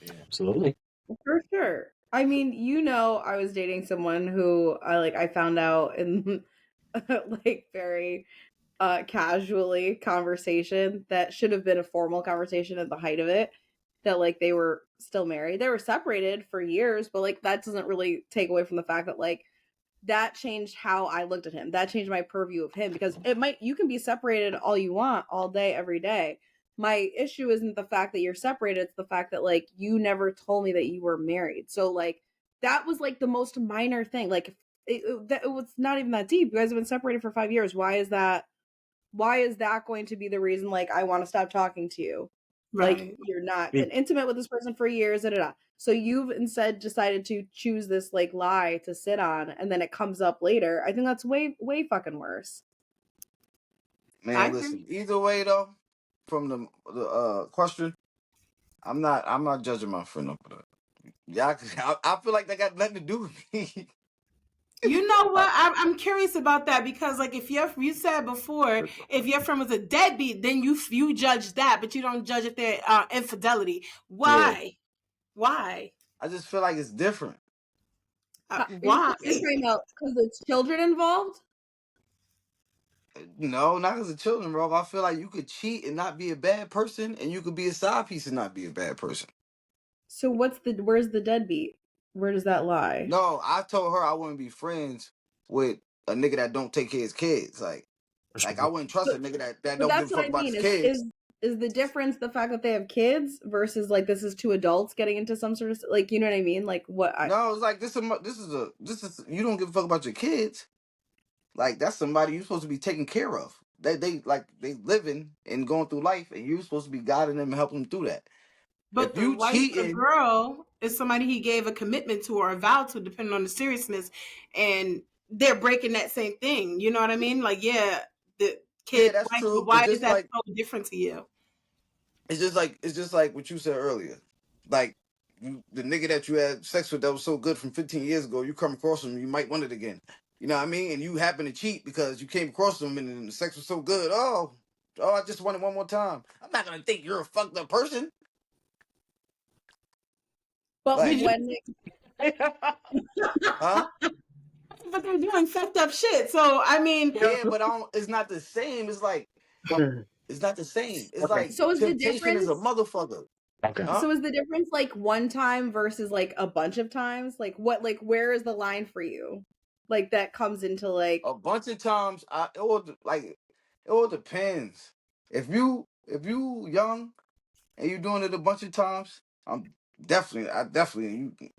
Yeah, absolutely. For sure. I mean, I was dating someone who I found out in like very casually conversation that should have been a formal conversation at the height of it, that like they were still married. They were separated for years, but like that doesn't really take away from the fact that like that changed how I looked at him. That changed my purview of him, because you can be separated all you want all day every day. My issue isn't the fact that you're separated, it's the fact that like you never told me that you were married. So like that was like the most minor thing. Like it was not even that deep. You guys have been separated for 5 years. Why is that why is that going to be the reason, like, I want to stop talking to you? Like, Right. you're not been intimate with this person for years, da, da, da. So you've instead decided to choose this, like, lie to sit on, and then it comes up later. I think that's way, way fucking worse. I Man, agree. listen. Either way, though, from the question, I'm not judging my friend up for that. Yeah, I feel like that got nothing to do with me. You know what? I'm curious about that because, like, if you said before, if your friend was a deadbeat, then you judge that, but you don't judge if they're infidelity. Yeah, Why? Why? I just feel like it's different. Why? You're talking about because there's children involved? No, not as a children, bro. I feel like you could cheat and not be a bad person, and you could be a side piece and not be a bad person. So where's the deadbeat? Where does that lie? No, I told her I wouldn't be friends with a nigga that don't take care of his kids. Like I wouldn't trust But, a nigga that but don't give a that's what fuck I about mean. his Is kids. is is the difference the fact that they have kids versus, like, this is two adults getting into some sort of, like, you know what I mean? Like, what I No, it's like this is you don't give a fuck about your kids. Like that's somebody you're supposed to be taking care of. They living and going through life, and you're supposed to be guiding them and helping them through that. But If the you wife or cheating, girl is somebody he gave a commitment to or a vow to, depending on the seriousness, and they're breaking that same thing. You know what I mean? Like, yeah, the yeah, kid, that's wife, but true. But why is just that like so different to you? it's just like what you said earlier. Like the nigga that you had sex with that was so good from 15 years ago, you come across him, you might want it again. You know what I mean? And you happen to cheat because you came across him and the sex was so good. Oh, I just want it one more time. I'm not gonna think you're a fucked up person. but Did Like, you? when huh? But they're doing fucked up shit. So I mean, Yeah, but I don't, it's not the same. It's not the same. It's Okay. like so is the temptation is a difference motherfucker. Okay. Huh? so is the difference, like, one time versus, like, a bunch of times? Like, what, like, where is the line for you? Like, that comes into, like, A bunch of times it all depends. If you young and you doing it a bunch of times,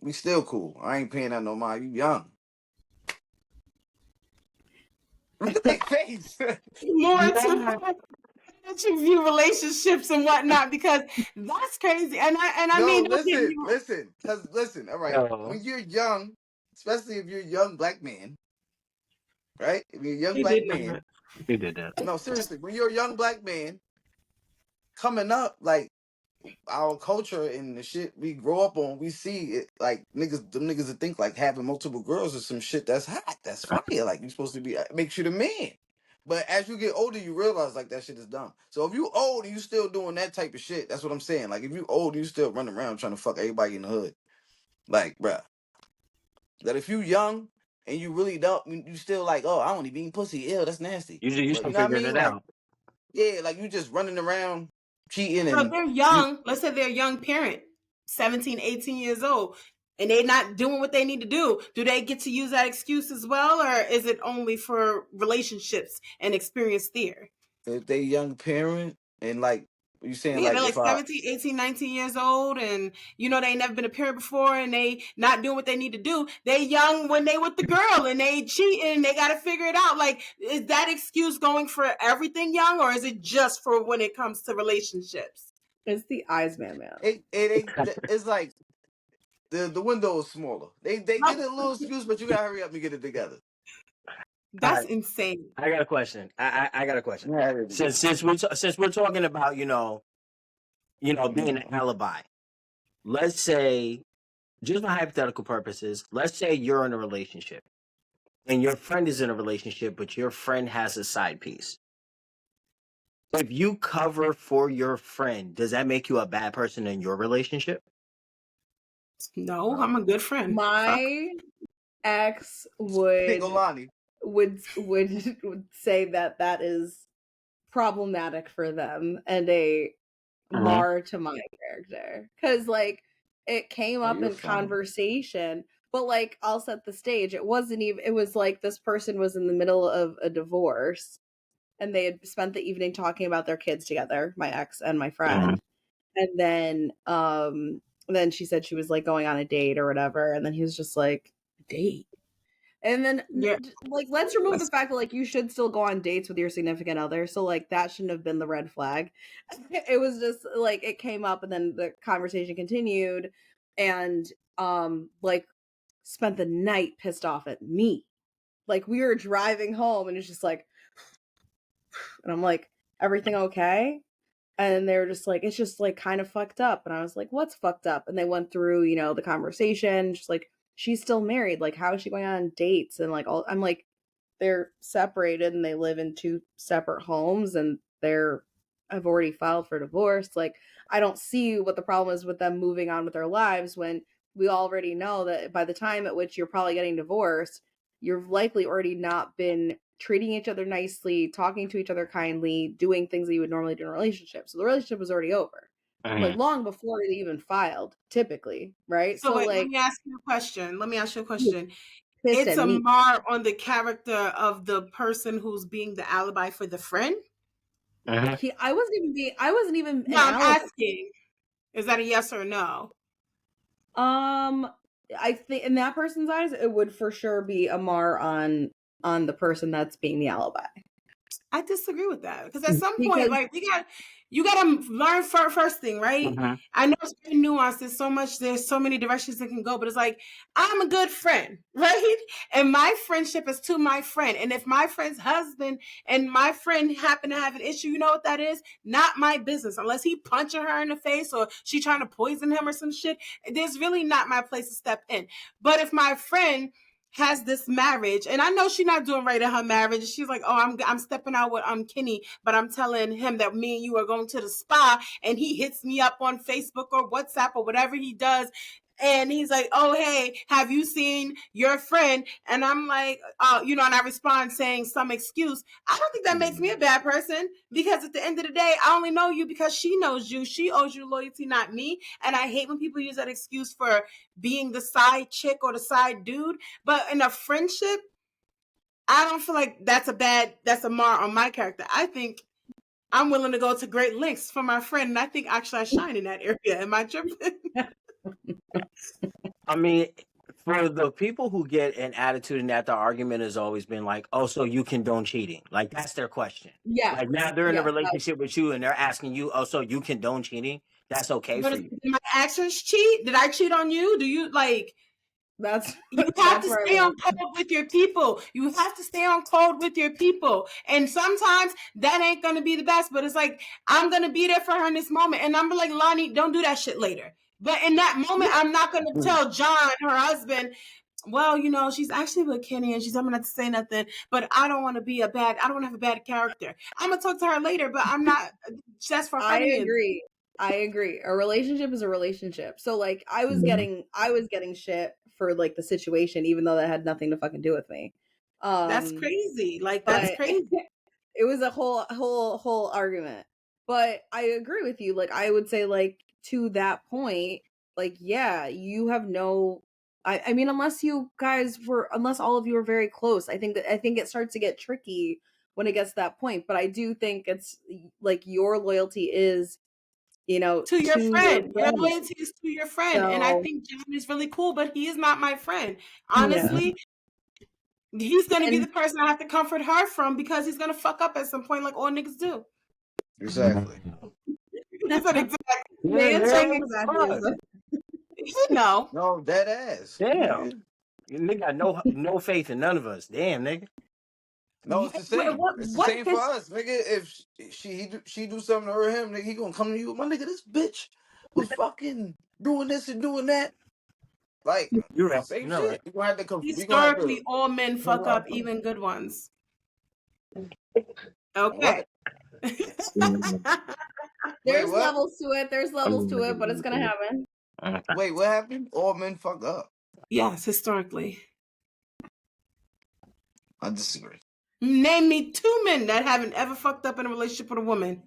we still cool. I ain't paying that no mind. You young. Look at their face. more to that you view relationships and whatnot because that's crazy. And I No, mean, don't get me listen, wrong. listen, cause listen, all right. No. When you're young, especially if you're a young black man, right? If you're a young He did black not. man, You did that. no, seriously, when you're a young black man coming up, like our culture and the shit we grow up on, we see it like them niggas that think like having multiple girls is some shit that's hot, that's fire. Like you're supposed to be makes you the man. But as you get older, you realize like that shit is dumb. So if you old and you still doing that type of shit, that's what I'm saying. Like if you old and you still running around trying to fuck everybody in the hood, like bruh. That if you young and you really don't, you still like, oh, I only being pussy, ew, that's nasty. You But still you know what I figuring mean? it Like out. yeah, like you just running around cheating So if and they're you young, let's say they're a young parent, 17, 18 years old, and they're not doing what they need to do they get to use that excuse as well? Or is it only for relationships and experience there? if they young parent and like you saying Yeah, like they're like if I 17, 18, 19 years old, and they ain't never been a parent before, and they not doing what they need to do. They young when they with the girl, and they cheating, and they got to figure it out. Like, is that excuse going for everything young, or is it just for when it comes to relationships? it's the eyes man. it ain't it's like the window is smaller. They get a little excuse, but you gotta hurry up and get it together. All That's right. insane. I got a question. I got a question. Yeah, it is. Since we're talking about being an alibi. Let's say, just for hypothetical purposes, let's say you're in a relationship and your friend is in a relationship, but your friend has a side piece. If you cover for your friend, does that make you a bad person in your relationship? No, No. I'm a good friend. Fuck. My ex Single Lonnie. would say that that is problematic for them and a Uh-huh. mar to my character, because, like, it came Oh, up you're in fine. conversation, but, like, I'll set the stage. It wasn't even, it was like this person was in the middle of a divorce and they had spent the evening talking about their kids together, my ex and my Uh-huh. friend. And then she said she was, like, going on a date or whatever, and then he was just like, date? And then, Yeah. like, let's remove the fact that, like, you should still go on dates with your significant other. So, like, that shouldn't have been the red flag. It was just, like, it came up and then the conversation continued. And, like, spent the night pissed off at me. Like, we were driving home and it's just like, and I'm like, everything okay? And they were just like, it's just like kind of fucked up. And I was like, what's fucked up? And they went through, you know, the conversation, just like, she's still married. Like, how is she going on dates? And like, all I'm like, they're separated and they live in two separate homes and I've already filed for divorce. Like, I don't see what the problem is with them moving on with their lives when we already know that by the time at which you're probably getting divorced, you've likely already not been treating each other nicely, talking to each other kindly, doing things that you would normally do in a relationship. So the relationship was already over. Like long before they even filed, typically, right? So So wait, let like me ask you a question. he was pissed It's at a me. mar on the character of the person who's being the alibi for the friend? I wasn't even No, an I'm alibi. asking. Is that a yes or no? Um, I think in that person's eyes, it would for sure be a mar on the person that's being the alibi. I disagree with that because at some point, Because like you got to learn first thing, right? I know it's very nuanced. There's so many directions it can go, but it's like I'm a good friend, right? And my friendship is to my friend. And if my friend's husband and my friend happen to have an issue, you know what that is? Not my business. Unless he punching her in the face or she trying to poison him or some shit, there's really not my place to step in. But if my friend has this marriage, and I know she's not doing right in her marriage. She's like, "Oh, I'm stepping out with Kenny, but I'm telling him that me and you are going to the spa, and he hits me up on Facebook or WhatsApp or whatever he does." And he's like, "Oh, hey, have you seen your friend?" And I'm like, you know, and I respond saying some excuse. I don't think that makes me a bad person because at the end of the day, I only know you because she knows you. She owes you loyalty, not me. And I hate when people use that excuse for being the side chick or the side dude. But in a friendship, I don't feel like that's a mar on my character. I think I'm willing to go to great lengths for my friend, and I think actually I shine in that area. Am I tripping? I mean, for the people who get an attitude and that the argument has always been like, oh, so you condone cheating. Like that's their question. yeah, Like now they're in a yeah, relationship with you and they're asking you, oh, so you condone cheating? That's okay But for did you. my actions cheat? Did I cheat on you? Do you like? that's You have that's to where I stay want on code with your people. You have to stay on code with your people. And sometimes that ain't gonna be the best, but it's like I'm gonna be there for her in this moment. And I'm like, Loni, don't do that shit later. But in that moment, I'm not gonna tell John, her husband, well, you know, she's actually with Kenny and she's not gonna say nothing, but I don't want to have a bad character. I'm gonna talk to her later, but I'm not that's for her I to handle. agree. I agree. A relationship is a relationship. So like I was getting shit for like the situation even though that had nothing to fucking do with me. That's Um crazy. Like that's but crazy. it was a whole argument. But I agree with you. Like I would say like to that point, like yeah, you have no I mean unless all of you are very close, I think it starts to get tricky when it gets to that point. But I do think it's like your loyalty is, you know, To your to your friend. Your friend. loyalty is to your friend. And I So think John is really cool, but he is not my friend. yeah. Honestly, he's gonna be the And person I have to comfort her from because he's gonna fuck up at some point like all niggas do. Exactly. He said exactly. Yeah, man's man, taking what the Matthews. fuck? He know. No, dead ass. Damn. Nigga. You nigga got no faith in none of us. Damn, nigga. No, it's the same. It's the What same for pissed us, nigga. If she do something to her, him, nigga, he gonna come to you. My nigga, this bitch was fucking doing this and doing that. Like You're right. same You're right. shit. We gonna have to come. We gonna have historically to. all men We fuck gonna up, have to even good ones. Okay. what? Wait, There's what? levels to it. There's levels to it, but it's gonna happen. Wait, what happened? All men fuck up. Yes, historically. I disagree. Name me 2 men that haven't ever fucked up in a relationship with a woman.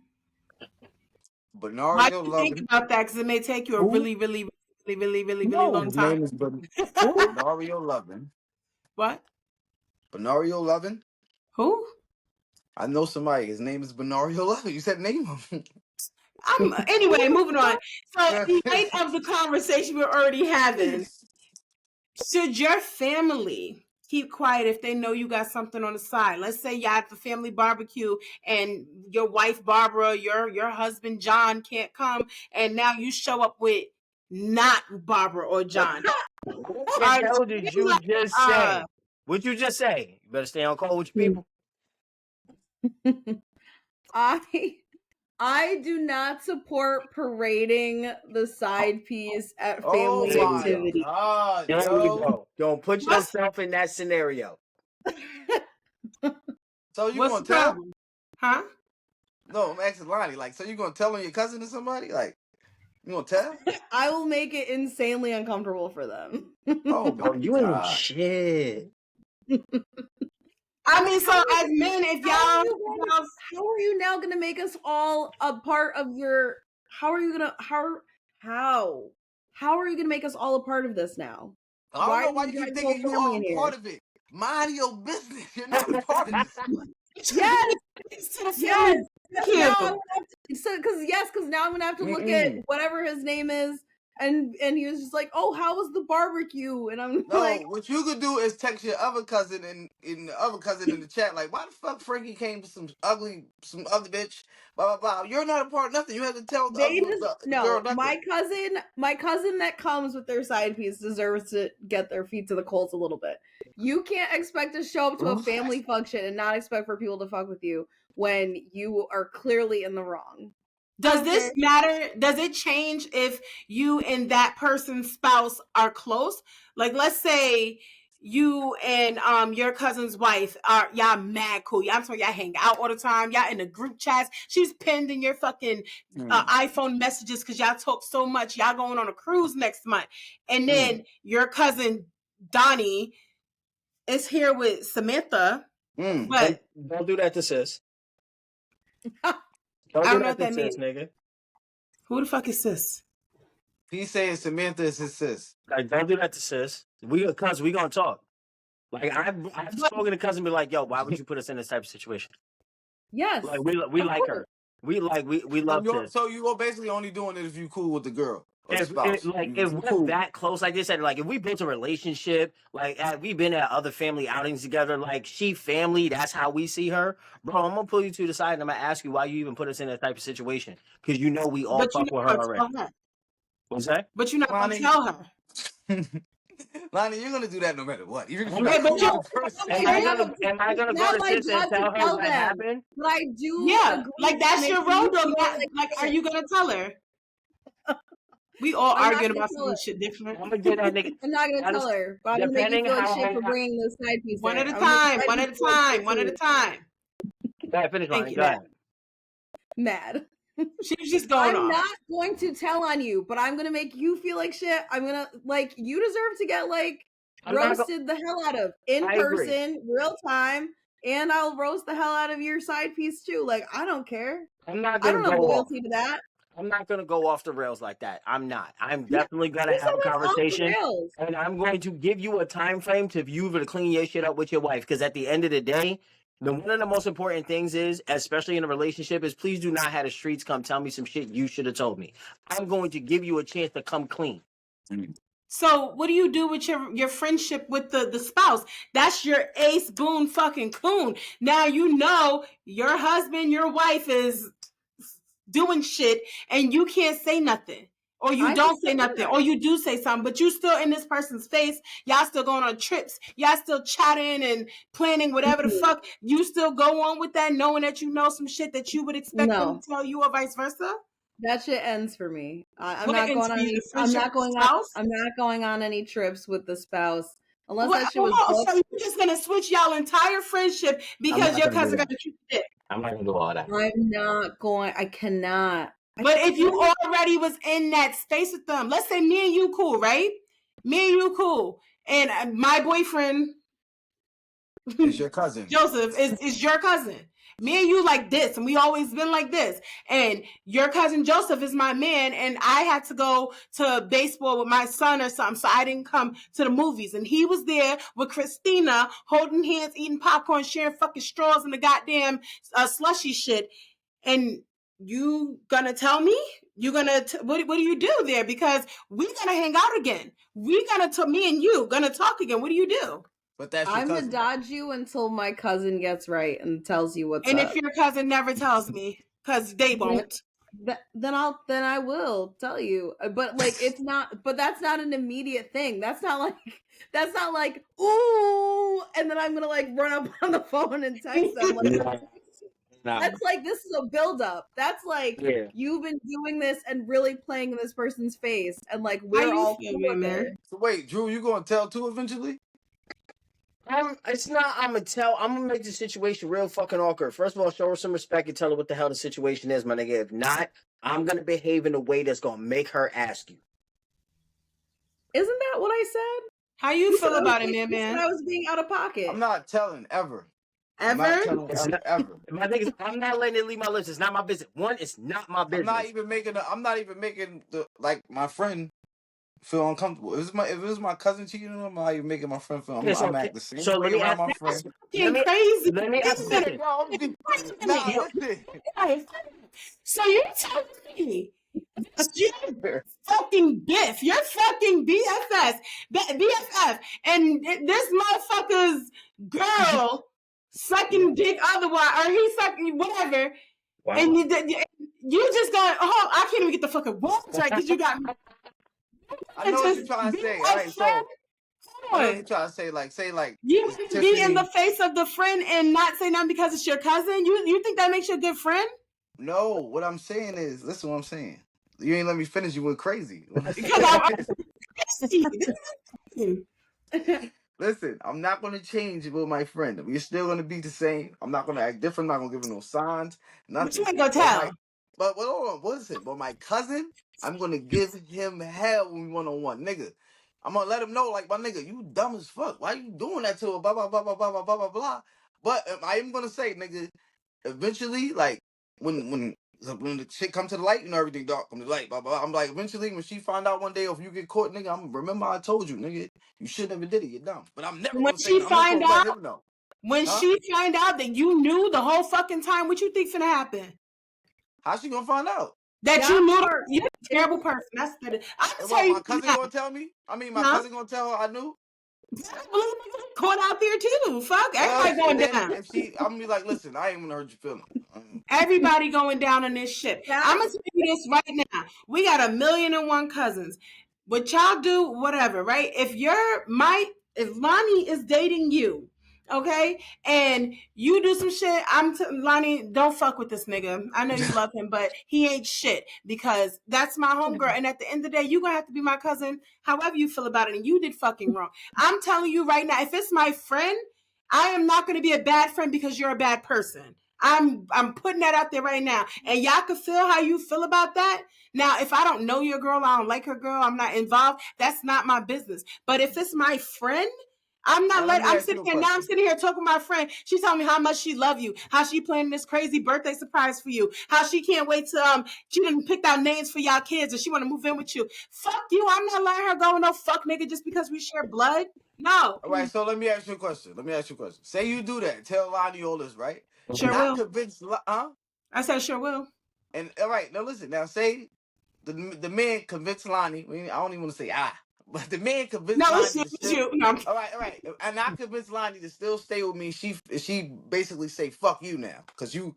Why do Benario you think loving. about that? Because it may take you a Who? really, really, really, really, really, really No. long His time. name is Who? Benario loving. What? Benario loving. Who? I know somebody. His name is Benario loving. You said name him. Anyway, moving on. So, in light of the conversation we're already having, should your family keep quiet if they know you got something on the side. Let's say y'all at the family barbecue and your wife Barbara, your husband John can't come, and now you show up with not Barbara or John. What the hell did you just say? What'd you just say? You better stay on call with your people. I do not support parading the side piece at Oh family my activity. God, There yo. you go. Don't put yourself in that scenario. So you What's gonna the tell? problem? Huh? No, I'm asking Lonnie. Like, so you gonna tell on your cousin or somebody? Like, you gonna tell? I will make it insanely uncomfortable for them. Oh Bro, my you ain't God. shit. I mean, so as men, if How y'all are you now going to make us all a part of your? How are you gonna how are you gonna make us all a part of this now? I don't know are why you keep dragging the whole thinking you family are in a here? part of it. Mind your business. You're not a part of this. Yes, to the yes. family barbecue. Now I'm gonna have to, because now I'm gonna have to look at whatever his name is, and he was just like, "Oh, how was the barbecue?" And I'm No, like, what you could do is text your other cousin and in the other cousin in the chat, like, why the fuck Frankie came to some other bitch, blah blah blah. You're not a part of nothing. You have to tell the they other just the girl no. nothing. My cousin that comes with their side piece deserves to get their feet to the coals a little bit. You can't expect to show up to a family function and not expect for people to fuck with you when you are clearly in the wrong. Does this matter? Does it change if you and that person's spouse are close? Like, let's say you and your cousin's wife are y'all mad cool. I'm sorry, y'all hang out all the time. Y'all in the group chats. She's pinned in your fucking iPhone messages because y'all talk so much. Y'all going on a cruise next month, and then your cousin Donnie is here with Samantha. But Don't do that to sis. Don't I do don't know that what to that sis, means. nigga. Who the fuck is sis? He's saying Samantha is his sis. Like, don't do that to sis. We gonna talk. Like, I've spoken to cousin, be like, yo, why would you put us in this type of situation? Yes, Like, we like her. We love sis. So you are basically only doing it if you cool with the girl or the If spouse. if we're Cool. that close, like they said, like if we built a relationship, like we've been at other family outings together, like she family, that's how we see her, bro. I'm gonna pull you to the side and I'm gonna ask you why you even put us in that type of situation because you know we all But you're fuck with not her gonna already. tell her. What's that? But you're not gonna Lonnie. tell her. Lonnie, you're gonna do that no matter what. Even if you're Okay, not but cool you with the person. Am I gonna go not to my sis and job to tell her tell what them. happened? But I do yeah, agree like that's to your make role you though. feel Like, are shit. you gonna tell her? We all I'm not arguing gonna about tell some her. shit different. I'm gonna get that nigga. I'm not gonna tell her, but I'm gonna make you Depending feel like how shit for I, bringing the side piece One there. at a I'm gonna make time. the side One piece at a feel like shit time. One at a too. time. go ahead, finish Thank line. you, Go Dad. ahead. Mad. She's just going I'm off. not going to tell on you, but I'm gonna make you feel like shit. I'm gonna like you deserve to get like roasted the hell out of in I agree. person, real time, and I'll roast the hell out of your side piece too. Like I don't care. I'm not I gonna don't have go off. loyalty to that. I'm not gonna go off the rails like that. I'm not. I'm Yeah, definitely gonna who said have a that's off the conversation, rails? and I'm going to give you a time frame to you to clean your shit up with your wife. Because at the end of the day, one of the most important things is, especially in a relationship, is please do not have the streets come tell me some shit you should have told me. I'm going to give you a chance to come clean. So what do you do with your friendship with the spouse? That's your ace boon fucking coon. Now you know your husband, your wife is doing shit and you can't say nothing. Or you don't say nothing, or you do say something, but you still in this person's face. Y'all still going on trips. Y'all still chatting and planning whatever the fuck. You still go on with that, knowing that you know some shit that you would expect them to tell you, or vice versa. That shit ends for me. I'm What not ends going on for you, any. the friendship with the spouse? I'm not going on any trips with the spouse unless Well, that shit was so booked. you're just gonna switch y'all entire friendship because your cousin got to treat you dick. I'm not gonna do all that. I'm not going. I cannot. But if you already was in that space with them, let's say me and you cool, right? Me and you cool, and my boyfriend It's your cousin. Joseph is your cousin. Me and you like this, and we always been like this. And your cousin Joseph is my man, and I had to go to baseball with my son or something, so I didn't come to the movies. And he was there with Christina, holding hands, eating popcorn, sharing fucking straws and the goddamn slushy shit. And you gonna tell me? You gonna what do you do there? Because we gonna hang out again. We gonna me and you gonna talk again. What do you do? But that's your I'm gonna cousin. dodge you until my cousin gets right and tells you what's And up. if your cousin never tells me, because they won't. Then I will tell you. But like it's not. But that's not an immediate thing. That's not like ooh, and then I'm gonna like run up on the phone and text them. Like that's like this is a buildup. That's like you've been doing this and really playing in this person's face, and like How we're you all feel, cool man, with man? it. So wait, Drew, you gonna tell too eventually? It's not. I'm gonna make the situation real fucking awkward. First of all, show her some respect and tell her what the hell the situation is, my nigga. If not, I'm gonna behave in a way that's gonna make her ask you. Isn't that what I said? How you feel about it, man, You said man? I was being out of pocket. I'm not telling ever. I'm Ever? not telling It's not, ever. my thing is, I'm not letting it leave my lips. It's not my business. One, it's not my business. I'm not even making the like my friend feel uncomfortable. If it was my cousin cheating on him, I'm not even making my friend feel. I'm acting the same So let way me around ask. my That's friend. fucking Let crazy. me Wait ask a a minute. question. Yo, Wait a nah, minute. listen. Hey, so you're telling me that's your fucking biff, your fucking BFF, and this motherfucker's girl sucking dick otherwise, or he sucking whatever, Wow. and you just going, oh, I can't even get the fucking words right because you got me. I know what you're Just trying to be say. a All right, friend. so I Come know what on. you're trying to say. Like, say like You it's want to be in the Tiffany. face of the friend and not say nothing because it's your cousin? You think that makes you a good friend? No, what I'm saying is, listen, what I'm saying. You ain't let me finish. You went crazy. What I'm Because saying I is, listen, I'm not gonna change with my friend. We're still gonna be the same. I'm not gonna act different. I'm not gonna give her no signs, but you nothing. ain't gonna But my, tell. but hold on, what is it? But my cousin, I'm gonna give him hell when we 1-on-1, nigga. I'm gonna let him know, like, my nigga, you dumb as fuck. Why you doing that to her? Blah blah blah blah blah blah blah blah blah. But I am gonna say, nigga, eventually, like, when the shit come to the light, you know everything dark come to the light. Blah, blah, blah. I'm like, eventually, when she find out one day, or if you get caught, nigga, I'm remember I told you, nigga, you should never did it. You're dumb. But I'm never When gonna say she no. I'm just find gonna let out, him know, when huh? she find out that you knew the whole fucking time, what you think's gonna happen? How's she gonna find out? That That you knew part you're a is terrible person. That's better. I can And tell what, you my cousin now, gonna tell me? I mean, my huh? cousin gonna tell her I knew. Going out there too. Fuck, everybody And going then down. if I'm gonna be like, listen, I ain't gonna hurt your feelings. Everybody going down on this ship. I'm that gonna tell you this right now. We got 1,000,001 cousins. What y'all do, whatever, right? If Lonnie is dating you, okay, and you do some shit, Lonnie, don't fuck with this nigga. I know you love him, but he ain't shit because that's my homegirl. And at the end of the day, you gonna have to be my cousin, however you feel about it. And you did fucking wrong. I'm telling you right now, if it's my friend, I am not gonna be a bad friend because you're a bad person. I'm putting that out there right now. And y'all can feel how you feel about that. Now, if I don't know your girl, I don't like her girl, I'm not involved, that's not my business. But if it's my friend, Now let me I'm ask sitting you a here now, I'm question. sitting here talking to my friend. She's telling me how much she love you, how she planning this crazy birthday surprise for you, how she can't wait to she didn't pick out names for y'all kids and she want to move in with you. Fuck you. I'm not letting her go with no fuck nigga just because we share blood. No. All right, so let me ask you a question. Say you do that, tell Lonnie all this, right? Sure And I will. convince, huh? I said sure will. And all right, now listen. Now say the man convinced Lonnie. I don't even want to say but the man No, convinced Lonnie to it's still. you. No. All right, and I convinced Lonnie to still stay with me. She basically say fuck you now because you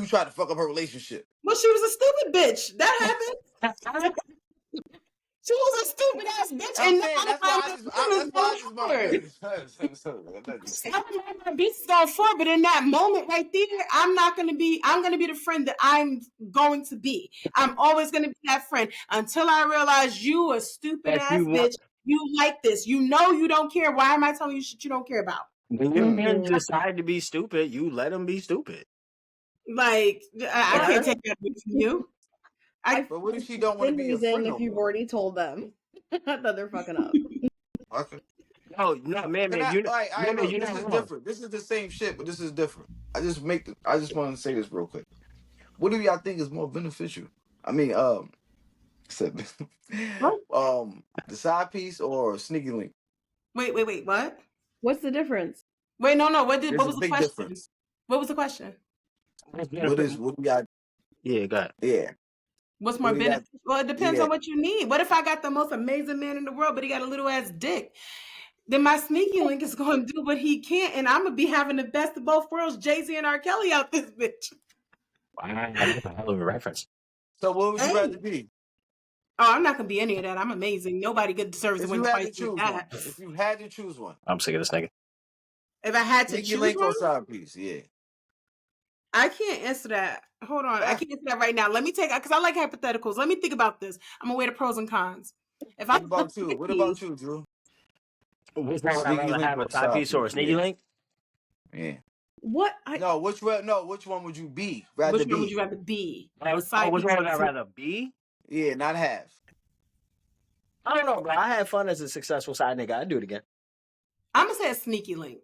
tried to fuck up her relationship. Well, she was a stupid bitch. That happened. She was a stupid ass bitch, I'm and now saying I don't mind my business that's why going I just my forward. business. I don't mind my business going forward, but in that moment right there, I'm not gonna be. I'm gonna be the friend that I'm going to be. I'm always gonna be that friend until I realize you a stupid If you ass want, bitch. You like this. You know you don't care. Why am I telling you shit you don't care about? when your Mm. man Mhm. decide to be stupid, you let him be stupid. Like I But can't take that away from you. I I feel But what if like she it's don't want to within be your reason friend if no you've more? already told them that they're fucking up. Okay. No, no, Can I? All right. man, Look, you're this not is wrong. different. This is the same shit, but this is different. I just want to say this real quick. What do y'all think is more beneficial? I mean, said, what? the side piece or sneaky link? Wait. What? What's the difference? Wait, no. What There's a was the big question? difference. What was the question? What do y'all? Yeah, got it. Yeah. What's What more do y'all? beneficial? Well, it depends Yeah. on what you need. What if I got the most amazing man in the world, but he got a little ass dick? then my sneaky link is going to do what he can't, and I'm gonna be having the best of both worlds, Jay-Z and R. Kelly out this bitch. Wow, that's a hell of a reference. So what would you rather Hey. be? Oh, I'm not gonna be any of that. I'm amazing. Nobody good deserves to If win you had twice to like choose one. that. If you had to choose one. I'm sick of this nigga. If I had to Sneaky choose link one, or side piece, yeah. I can't answer that. Hold on, I Ah, can't answer that right now. Let me take because I like hypotheticals. Let me think about this. I'm gonna weigh the pros and cons. If I what about you? What about you, Drew? Which one would I Sneaky rather link have, or a side side piece or a piece? sneaky Yeah. link? Yeah. What I No, which one would you be? which Rather one would be? you rather be? A Oh, side which piece. one would I rather be? Yeah, not have. I don't know, bro. I had fun as a successful side nigga. I'd do it again. I'm gonna say a sneaky link.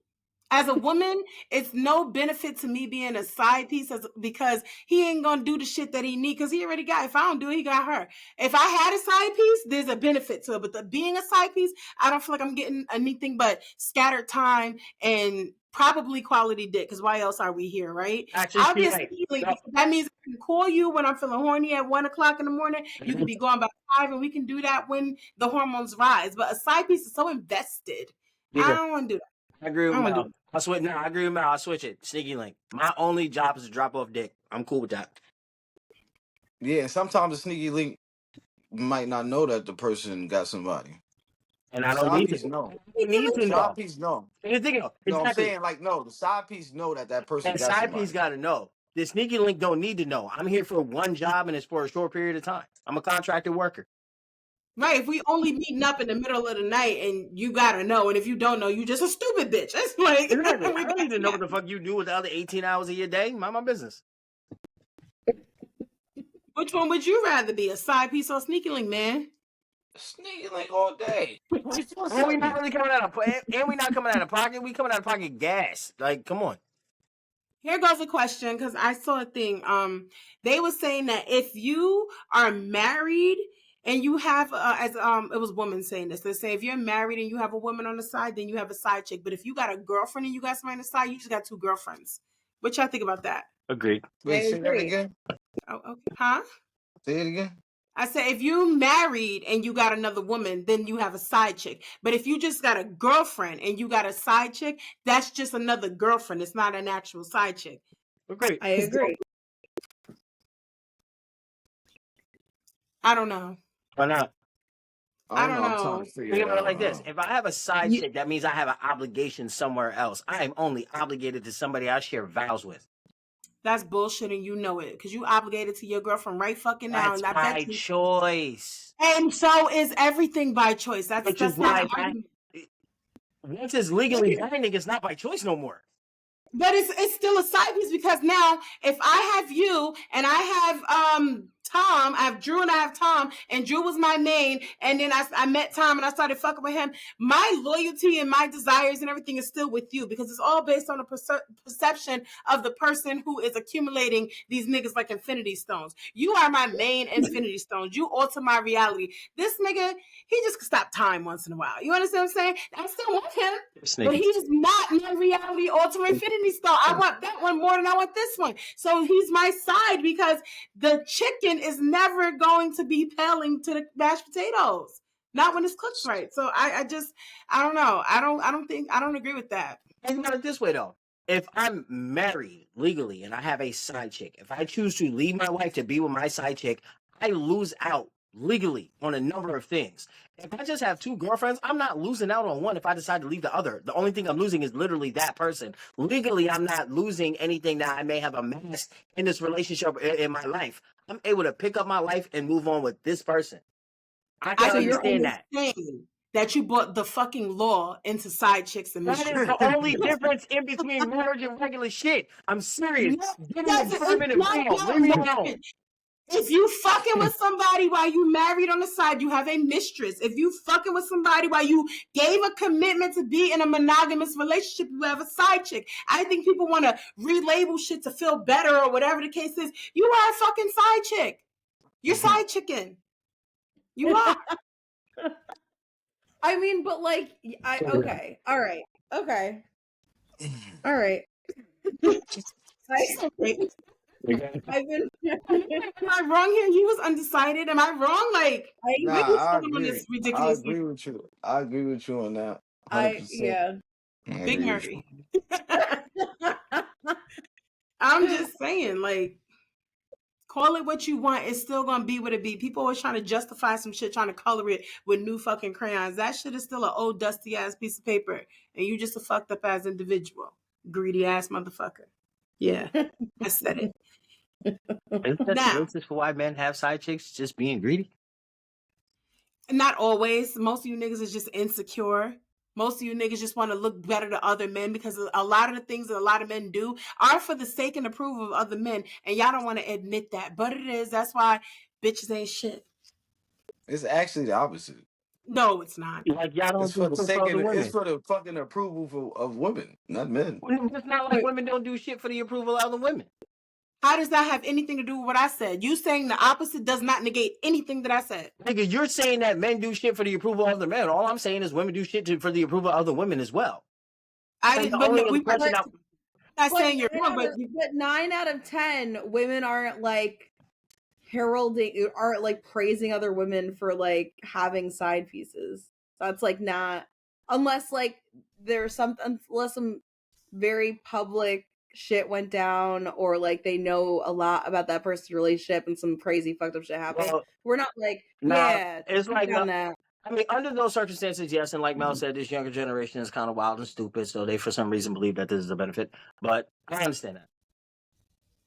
As a woman, it's no benefit to me being a side piece because he ain't gonna do the shit that he need because he already got. If I don't do it, he got her. If I had a side piece, there's a benefit to it. But being a side piece, I don't feel like I'm getting anything but scattered time and probably quality dick. Because why else are we here, right? Actually, I'll be she a like, sneaky link no. because that means I can call you when I'm feeling horny at 1 o'clock in the morning. You could be going by 5, and we can do that when the hormones rise. But a side piece is so invested. I Yeah, don't want to do that. I agree I with don't want to Mel. do that. I switch. No, I agree with Mel. I'll switch it. Sneaky link. My only job is to drop off dick. I'm cool with that. Yeah, sometimes a sneaky link might not know that the person got somebody. And I don't Side need to. piece no. I don't need to Side know. piece no. Here's the thing, though. No, I'm Exactly. saying like no. The side piece know that that person And got side piece somebody. got to know. The sneaky link don't need to know. I'm here for one job and it's for a short period of time. I'm a contracted worker. Right, if we only meeting up in the middle of the night and you gotta know, and if you don't know, you just a stupid bitch. It's like Exactly. I we don't back need to know what together. the fuck you do with the other 18 hours of your day. Mind my business. Which one would you rather be, a side piece or a sneaky link, man? Sneaky link all day. And we not really coming out of and we not coming out of pocket. We coming out of pocket gas. Like, come on. Here goes a question because I saw a thing. They were saying that if you are married and you have, as it was a woman saying this. They say if you're married and you have a woman on the side, then you have a side chick. But if you got a girlfriend and you got somebody on the side, you just got two girlfriends. What y'all think about that? Agreed. I Wait, say that agree. again. Oh, okay. Huh? Say it again. I said, if you married and you got another woman, then you have a side chick. But if you just got a girlfriend and you got a side chick, that's just another girlfriend. It's not an actual side chick. Agreed. I agree. I don't know. Why not? I I don't don't know. I'm trying know. to figure Think it about it out. like this. If I have a side You, chick, that means I have an obligation somewhere else. I am only obligated to somebody I share vows with. That's bullshit and you know it. Because you obligated to your girlfriend right fucking now. That's And I bet my you. choice. And so is everything by choice. Which is That's not why an argument. once it's legally binding, it's not by choice no more. But it's still a side piece because now if I have you and I have Tom, I have Drew and I have Tom, and Drew was my main, and then I met Tom and I started fucking with him. My loyalty and my desires and everything is still with you because it's all based on a perception of the person who is accumulating these niggas like infinity stones. You are my main infinity stones. You alter my reality. This nigga, he just can stop time once in a while. You understand what I'm saying? I still want him. But Sneaky. he's not my reality ultimate infinity star. I want that one more than I want this one. So he's my side because the chicken is never going to be paling to the mashed potatoes. Not when it's cooked right. So I don't know. I don't agree with that. Think about it this way though. If I'm married legally and I have a side chick, if I choose to leave my wife to be with my side chick, I lose out legally on a number of things. If I just have two girlfriends, I'm not losing out on one if I decide to leave the other. The only thing I'm losing is literally that person. Legally, I'm not losing anything that I may have amassed in this relationship in my life. I'm able to pick up my life and move on with this person. I I can so think you're it's understand only that. insane that you brought the fucking law into side chicks and That is mystery. the only difference in between marriage and regular shit. I'm serious. No, Getting the it's permanent not veil. about Leave me alone. marriage. If you fucking with somebody while you married on the side, you have a mistress. If you fucking with somebody while you gave a commitment to be in a monogamous relationship, you have a side chick. I think people want to relabel shit to feel better or whatever the case is. You are a fucking side chick. You're side chicken. You are. I mean, but like I okay. All right. Okay. All right. I've been Am I wrong here? You was undecided. Am I wrong? Like, I Nah, where you I standing on agree. this I ridiculous? agree with you. I agree with you on that. 100%. Yeah. I Big agree with Murphy. you. I'm just saying, like, call it what you want. It's still gonna be what it be. People always trying to justify some shit, trying to color it with new fucking crayons. That shit is still an old dusty ass piece of paper, and you just a fucked up ass individual, greedy ass motherfucker. Yeah, I said it. Isn't that the Now, basis for why men have side chicks? Just being greedy? not always. Most of you niggas is just insecure. Most of you niggas just want to look better to other men because a lot of the things that a lot of men do are for the sake and approval of other men, and y'all don't want to admit that, but it is. That's why bitches ain't shit. It's actually the opposite. No, it's not. Like y'all It's don't for do the shit for sake other of it's women. for the fucking approval of women, not men. It's not like women don't do shit for the approval of other women. How does that have anything to do with what I said? You saying the opposite does not negate anything that I said. Nigga, you're saying that men do shit for the approval of other men. All I'm saying is women do shit for the approval of other women as well. I And didn't, the but no, only we other were question I not But saying you're wrong, but but 9 out of 10 women aren't like heralding, aren't like praising other women for like having side pieces. That's like not, unless like there's something, unless some very public shit went down, or like they know a lot about that person's relationship and some crazy fucked up shit happened. well, We're not like, nah, yeah, it's like on that. I mean, under those circumstances, yes, and like Mel said, this younger generation is kind of wild and stupid, so they for some reason believe that this is a benefit. But I understand that.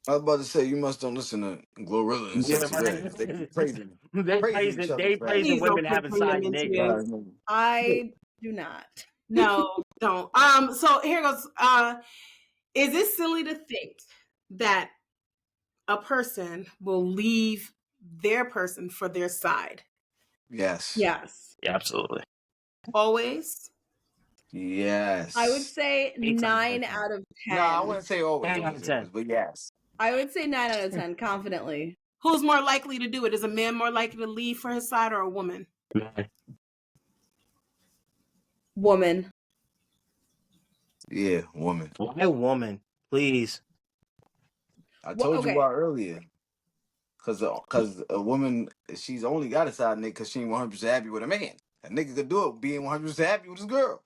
I was about to say you must don't listen to Glorilla and Yeah, Sexy but Red. They be praising they each other they fast. praising please don't women put having bring them side into niggas. this. I do not. No, don't. So here goes. Is it silly to think that a person will leave their person for their side? Yes. Yes. Yeah, absolutely. Always? I would Yes. say 8 times out 9 of 10. out of No, I 10. wouldn't say always, 10 out of 10. but yes. I would say 9 out of 10 confidently. Who's more likely to do it? Is a man more likely to leave for his side or a woman? Woman. Yeah, woman. Why woman? Please. I Well, told you okay. why earlier. Cause a woman, she's only got a side nigga because she ain't 100% happy with a man. A nigga could do it being 100% happy with his girl.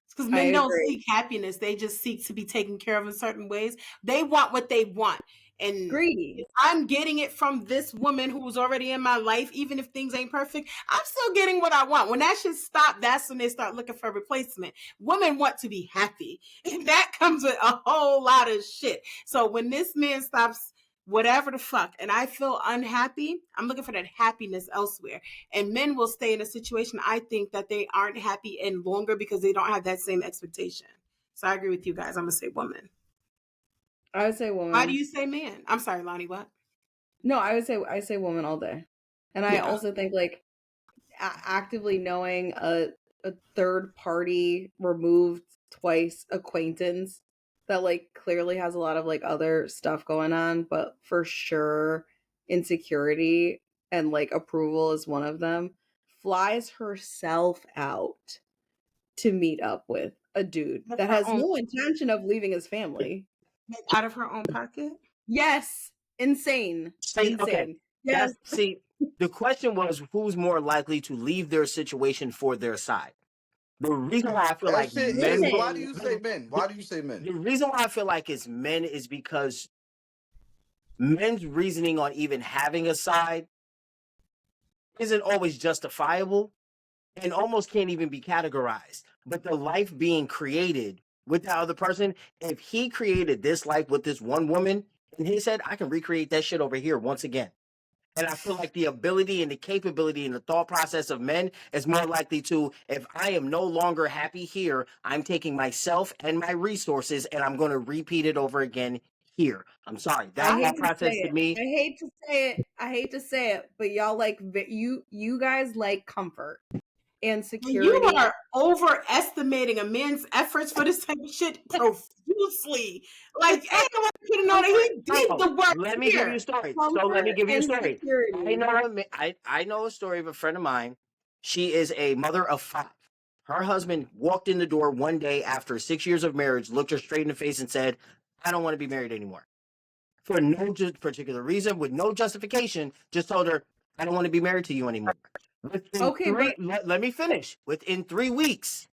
Because I men don't agree. seek happiness. They just seek to be taken care of in certain ways. They want what they want. And Greedy. if I'm getting it from this woman who was already in my life, even if things ain't perfect, I'm still getting what I want. When that shit stop, that's when they start looking for a replacement. Women want to be happy. And that comes with a whole lot of shit. So when this man stops whatever the fuck and I feel unhappy, I'm looking for that happiness elsewhere. And men will stay in a situation, I think, that they aren't happy in longer because they don't have that same expectation. So I agree with you guys. I'm going to say woman. I would say woman. Why do you say man? I'm sorry, Loni, what? No, I say woman all day. And I Yeah. also think like actively knowing a third party removed twice acquaintance that like clearly has a lot of like other stuff going on, but for sure insecurity and like approval is one of them, flies herself out to meet up with a dude that has no intention of leaving his family. Out of her own pocket? Yes. Insane. See, okay. Insane. Yes. See, the question was who's more likely to leave their situation for their side. The reason why I feel That like shit men. is. Why do Women. you say men? Why do you say men? The reason why I feel like it's men is because men's reasoning on even having a side isn't always justifiable and almost can't even be categorized. But the life being created with the other person, if he created this life with this one woman in his head, I can recreate that shit over here once again. And I feel like the ability and the capability and the thought process of men is more likely to, if I am no longer happy here, I'm taking myself and my resources and I'm going to repeat it over again here. I'm sorry. I That hate thought to say process to it. me. I hate to say it. I hate to say it, but y'all like you guys like comfort and You security. are overestimating a man's efforts for this type of shit profusely. Like, ain't no one could have known that he did the work Let me give you a here. story. So let me Comfort give you a and story. security. I know a story of a friend of mine. She is a mother of 5. Her husband walked in the door one day after 6 years of marriage, looked her straight in the face and said, I don't want to be married anymore. For no particular reason, with no justification, just told her, I don't want to be married to you anymore. Within Okay, but let me finish. Within 3 weeks,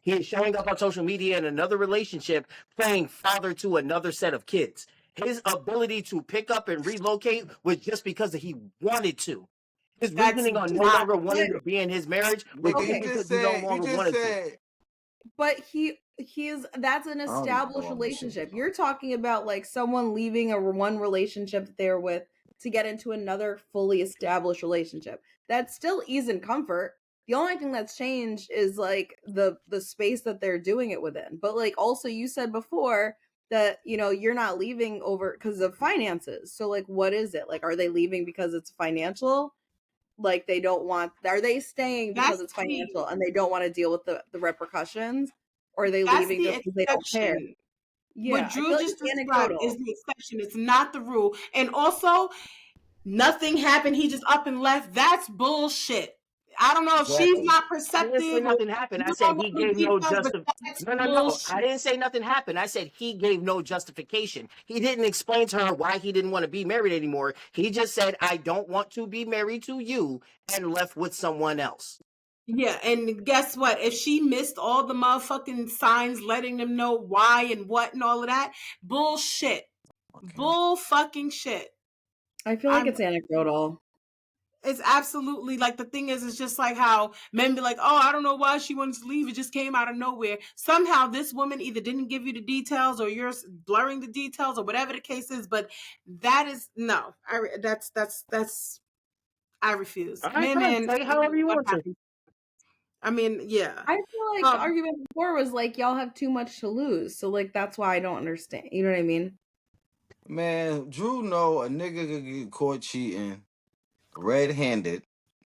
He is showing up on social media in another relationship, playing father to another set of kids. His ability to pick up and relocate was just because he wanted to. His That's reasoning on no not longer wanting But to be in his marriage was Nigga, just you okay, because just he no said, you longer just wanted to. said, but he's that's an I don't even know established why this shit is relationship. on. You're talking about like someone leaving one relationship that they're with to get into another fully established relationship. That's still ease and comfort. The only thing that's changed is like the space that they're doing it within. But like also you said before that you're not leaving over because of finances. So like what is it? Like are they leaving because it's financial? Like they don't want, are they staying because that's it's the financial and they don't want to deal with the repercussions, or are they that's leaving the just because they don't care? exception. What Yeah, I Drew feel like just it's described is anecdotal. the exception. It's not the rule. And also, nothing happened. He just up and left. That's bullshit. I don't know if she's Exactly. not I didn't say perceptive or nothing happened. you I don't said know he the gave no details, but justi. that's No, no, no. I bullshit. didn't say nothing happened. I said he gave no justification. He didn't explain to her why he didn't want to be married anymore. He just said, I don't want to be married to you, and left with someone else. Yeah, and guess what? If she missed all the motherfucking signs letting them know why and what and all of that, bullshit. Okay. Bull fucking shit. I feel like I'm it's anecdotal. it's absolutely like the thing is it's just like how men be like, oh, I don't know why she wanted to leave, it just came out of nowhere. Somehow this woman either didn't give you the details or you're blurring the details or whatever the case is, but that is no. That's I refuse. All right, Man, fine. man, Say however you what want to. happened? I mean, yeah. I feel like the Um argument before was like y'all have too much to lose, so like that's why I don't understand. You know what I mean? Man, Drew know a nigga could get caught cheating red-handed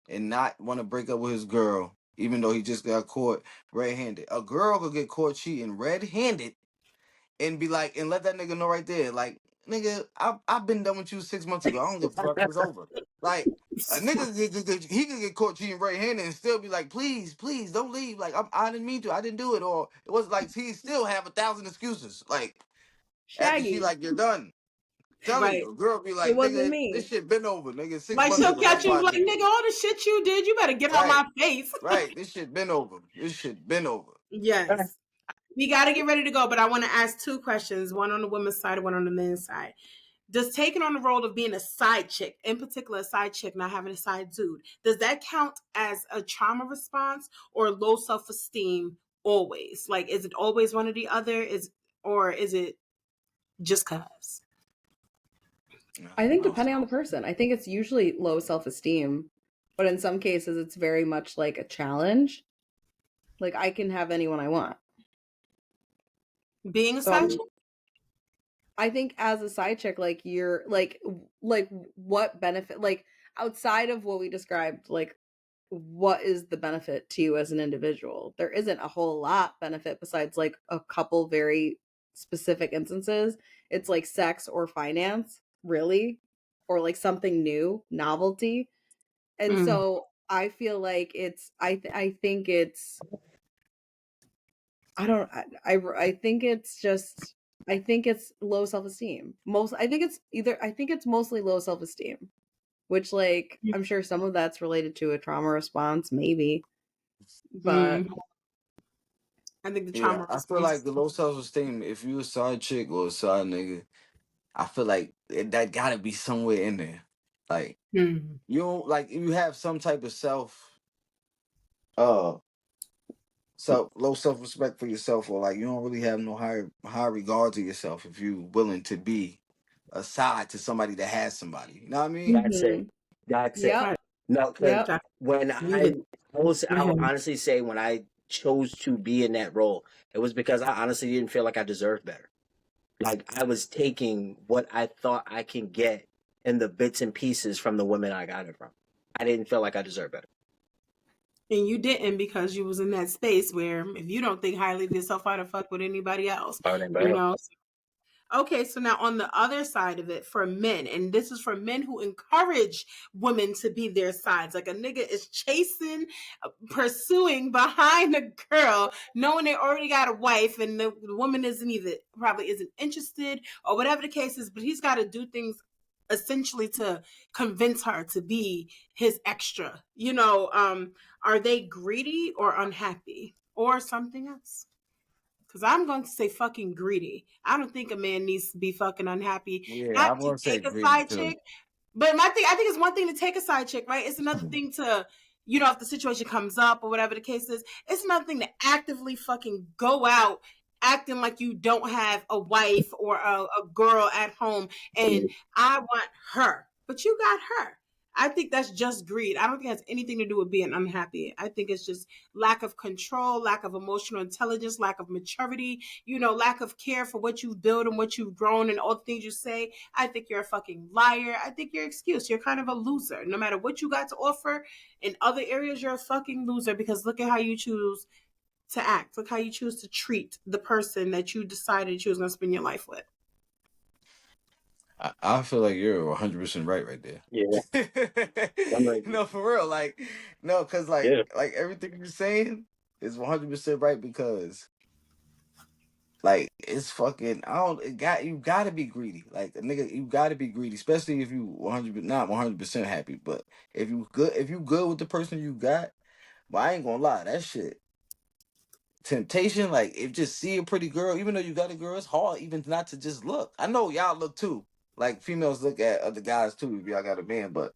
and not want to break up with his girl, even though he just got caught red-handed. A girl could get caught cheating red-handed and be like, and let that nigga know right there, like, nigga, I've been done with you 6 months ago. I don't give a fuck. It's over. Like, a nigga, he could get caught cheating red-handed and still be like, please, please, don't leave. Like, I didn't mean to. I didn't do it. Or it was like, he still have 1,000 excuses. Like, after she Shaggy, like, you're done. Telling right. you, a girl be it like, wasn't nigga, this me. shit been over, nigga. Six Like months she'll ago. catch That's you and why, be like, nigga. nigga, all the shit you did, you better get out Right, my face. right. This shit been over. This shit been over. Yes. We got to get ready to go, but I want to ask two questions, one on the women's side, one on the men's side. Does taking on the role of being a side chick, in particular a side chick, not having a side dude, does that count as a trauma response or low self-esteem always? Like, is it always one or the other? Or is it just cause? I think No. depending on the person, I think it's usually low self-esteem, but in some cases it's very much like a challenge. Like I can have anyone I want. Being a So side chick? I think as a side chick, like you're like what benefit, like outside of what we described, like what is the benefit to you as an individual? There isn't a whole lot benefit besides like a couple very specific instances. It's like sex or finance, really, or like something new, novelty. And Mm. so I feel like I think it's I don't I think it's just I think it's low self-esteem. Most I think it's either I think it's mostly low self-esteem, which like I'm sure some of that's related to a trauma response maybe, but Mm. I think the Yeah, trauma I feel response like is the low self esteem, if you a side chick or a side nigga, I feel like that gotta be somewhere in there. Like, mm. you don't, like, if you have some type of uh, low self respect for yourself, or like you don't really have no high regard to yourself if you willing to be a side to somebody that has somebody. You know what I mean? That's it. mhm. That's it. Yep. Right. No, because Yep. Jack, when you hit the I will head. honestly say when I chose to be in that role, it was because I honestly didn't feel like I deserved better. Like I was taking what I thought I can get in the bits and pieces from the women I got it from. I didn't feel like I deserved better. And you didn't because you was in that space where if you don't think highly of yourself, why the fuck with anybody else? Better than You better. know? Okay, so now on the other side of it, for men, and this is for men who encourage women to be their sides, like a nigga is chasing, pursuing behind a girl, knowing they already got a wife, and the woman isn't either probably isn't interested or whatever the case is, but he's got to do things essentially to convince her to be his extra. Are they greedy or unhappy? or something else. Because I'm going to say fucking greedy. I don't think a man needs to be fucking unhappy. Yeah, Not I'm to gonna say take a greedy side too. chick, but my thing, I think it's one thing to take a side chick, right? It's another thing to, you know, if the situation comes up or whatever the case is, it's another thing to actively fucking go out acting like you don't have a wife or a girl at home and I want her, but you got her. I think that's just greed. I don't think it has anything to do with being unhappy. I think it's just lack of control, lack of emotional intelligence, lack of maturity, you know, lack of care for what you've built and what you've grown and all the things you say. I think you're a fucking liar. I think you're an excuse. You're kind of a loser. No matter what you got to offer in other areas, you're a fucking loser because look at how you choose to act. Look how you choose to treat the person that you decided you was going to spend your life with. I feel like you're 100% right Yeah, there. I'm like, No, for real. Like, no, because yeah, like everything you're saying is 100% right because like it's fucking. I don't. You gotta be greedy. Like a nigga, you gotta be greedy, especially if you 100 not 100% happy. But if you good with the person you got, but I ain't gonna lie, that shit temptation. Like if just see a pretty girl, even though you got a girl, it's hard even not to just look. I know y'all look too. Like females look at other guys too if y'all got a man, but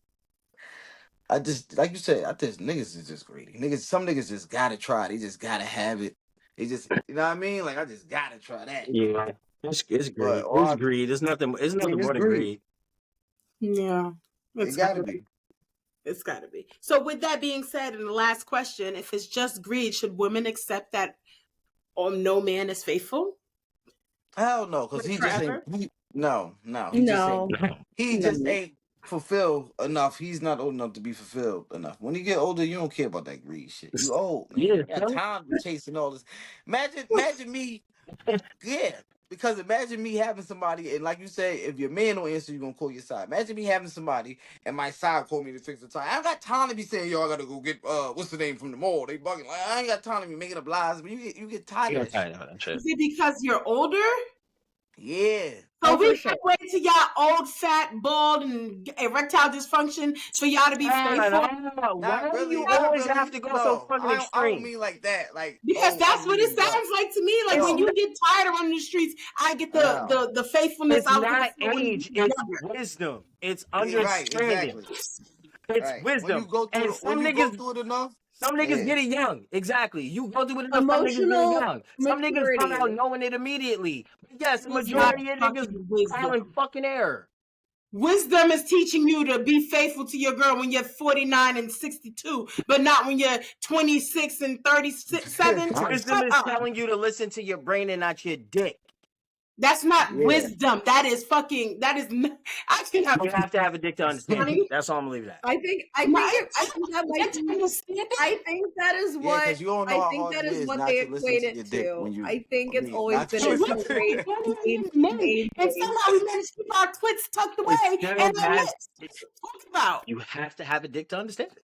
I just like you said, I just niggas is just greedy. Some niggas just gotta try. They just gotta have it. They just you know what I mean? Like I just gotta try that. yeah. It's But greed. or It's I, greed. It's nothing. It's I mean nothing it's more than greed. greed. Yeah, It it's got gotta to be. be. It's got to be. So, with that being said, in the last question, if it's just greed, should women accept that no man is faithful Hell no, cause with he just ain't forever? no, No, he just no. ain't fulfilled enough. He's not old enough to be fulfilled enough. When you get older, you don't care about that greed shit. You old, man. Yeah, You got son. time to chasing all this. Imagine me, yeah. Because imagine me having somebody, and like you say, if your man don't answer, you gonna call your side. Imagine me having somebody, and my side call me to fix the time. I don't got time to be saying, yo, I gotta go get what's the name from the mall. They bugging. Like, I ain't got time to be making up lies. But you get tired You of got that shit. tired of that shit. Is it because you're older? Yeah. So Oh, we for gotta sure. wait till y'all old, fat, bald, and erectile dysfunction for y'all to be faithful? Why Not do really, you not always have really. to go so No, fucking I don't extreme? mean like that. Like, Because oh, that's I'm what it meaning what? sounds like to me. Like It's when No, you get tired of running the streets, I get no. the faithfulness it's I was looking not for when you age, were it's younger. wisdom. It's Yeah, right, understanding. exactly. It's Right. wisdom. And When you go through it enough, some niggas yeah. get it young. Exactly. You go through it enough, some niggas get it Emotional young. Some niggas come maturity. out knowing it immediately. But yes, the It is not majority of niggas fucking trial and wisdom. fucking error. Wisdom is teaching you to be faithful to your girl when you're 49 and 62, but not when you're 26 and 37. Wisdom Shut is up. telling you to listen to your brain and not your dick. That's not Yeah. wisdom. That is fucking, that is, I cannot. You have to have a dick to understand it. Honey, That's all I'm gonna leave it at. I I think that might can't be understand it. I think that is Yeah, what because you don't know how hard it is not they to listen equate to it your dick to. when you I think I it's mean always not been to But a we're listen two-way men, men, main and thing. somehow we managed to keep our clits tucked away It and still our has. lips. Talk about. You have to have a dick to understand it.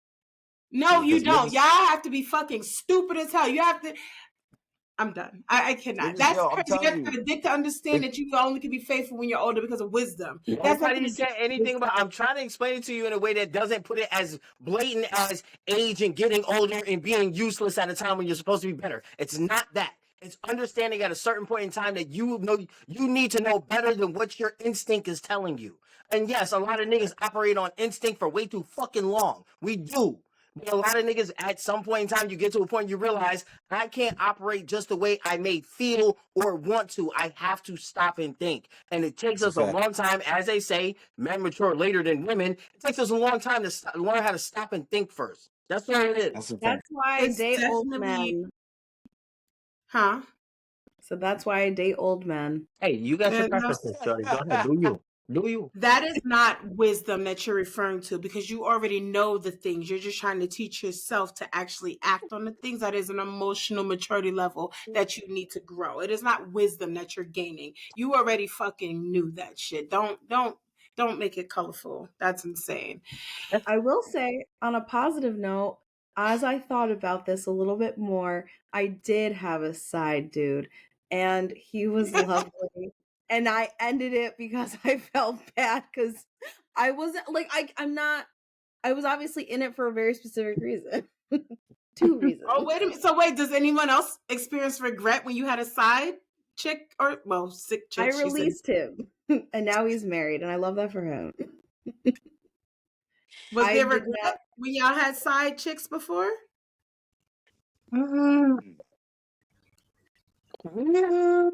No, you because don't. niggas Y'all have to be fucking stupid as hell. You have to. I'm done. I cannot. niggas That's yo, I'm crazy. You telling have to you, have a dick to understand it's that you only can be faithful when you're older because of wisdom. That's nothing Nobody to do said with anything wisdom. about. I'm trying to explain it to you in a way that doesn't put it as blatant as age and getting older and being useless at a time when you're supposed to be better. It's not that. It's understanding at a certain point in time that you know you need to know better than what your instinct is telling you. And yes, a lot of niggas operate on instinct for way too fucking long. We do. But a lot of niggas at some point in time, you get to a point you realize I can't operate just the way I may feel or want to. I have to stop and think. And it takes it's a us a fact. long time, as they say, men mature later than women. It takes us a long time to learn how to stop and think first. That's all it That's is. a fact. That's why I It's date old definitely, men. huh? So that's why I date old men. Hey, you got your No, preferences, Shorty. Go ahead, do you. Do you? that is not wisdom that you're referring to because you already know the things. You're just trying to teach yourself to actually act on the things. That is an emotional maturity level that you need to grow. It is not wisdom that you're gaining. You already fucking knew that shit. Don't make it colorful. That's insane. I will say, on a positive note, as I thought about this a little bit more, I did have a side dude, and he was lovely. And I ended it because I felt bad because I wasn't like I'm not. I was obviously in it for a very specific reason. 2 reasons. Oh, wait a minute. So wait, does anyone else experience regret when you had a side chick sick I chick? She said. released him, and now he's married, and I love that for him. Was I there did not. regret when y'all had side chicks before? Mm. I don't know.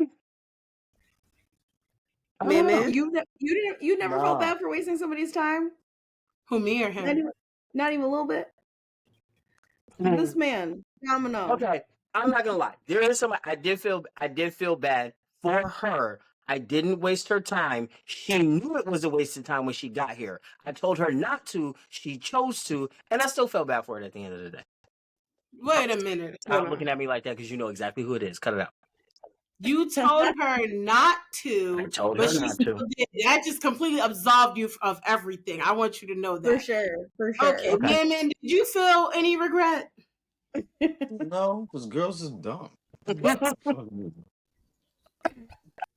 Man, You never felt Nah. bad for wasting somebody's time? who, me or Not him? even, not even a little bit. This man, phenomenal. Okay, I'm not gonna lie. There is some. I did feel bad for her. I didn't waste her time. She knew it was a waste of time when she got here. I told her not to. She chose to, and I still felt bad for it at the end of the day. Wait a minute. Hold Stop on. looking at me like that because you know exactly who it is. Cut it out. You told her not I to, told but her she not still to. did. That just completely absolved you of everything. I want you to know For that. sure, for Okay, sure. Okay. man, did you feel any regret? No, because girls is dumb.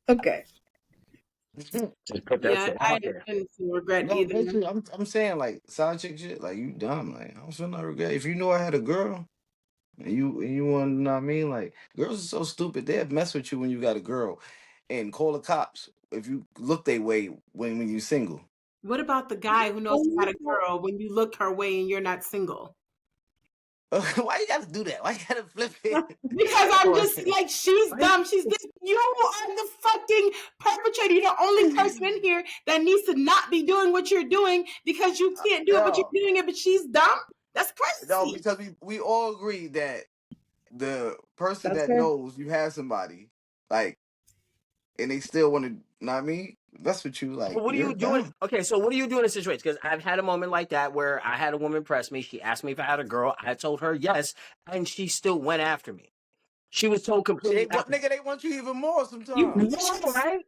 Okay. Just put that Yeah, shit I out there. didn't feel regret No, either. basically, I'm saying like side chick shit. Like you dumb. Like I don't feel no regret. If you know I had a girl and you want to know what I mean, like girls are so stupid. They'll mess with you when you got a girl, and call the cops if you look they way when you single. What about the guy who knows he got a girl when you look her way and you're not single? Why you gotta do that? Why you gotta flip it? Because I'm Or- just like, she's Right? dumb. She's this. You are the fucking perpetrator. You're the only person in here that needs to not be doing what you're doing because you can't do it, but you're No, doing it, but she's dumb. That's no, crazy. because we all agree that the person That's that fair. knows you have somebody like, and they still want to, know what I mean, mess with you. Like But what are you're you doing? dumb. Okay, so what are you doing in situations? Because I've had a moment like that where I had a woman press me. She asked me if I had a girl. I told her yes, and she still went after me. She was told They completely want after. nigga, they want you even more You sometimes. No, bitches. right?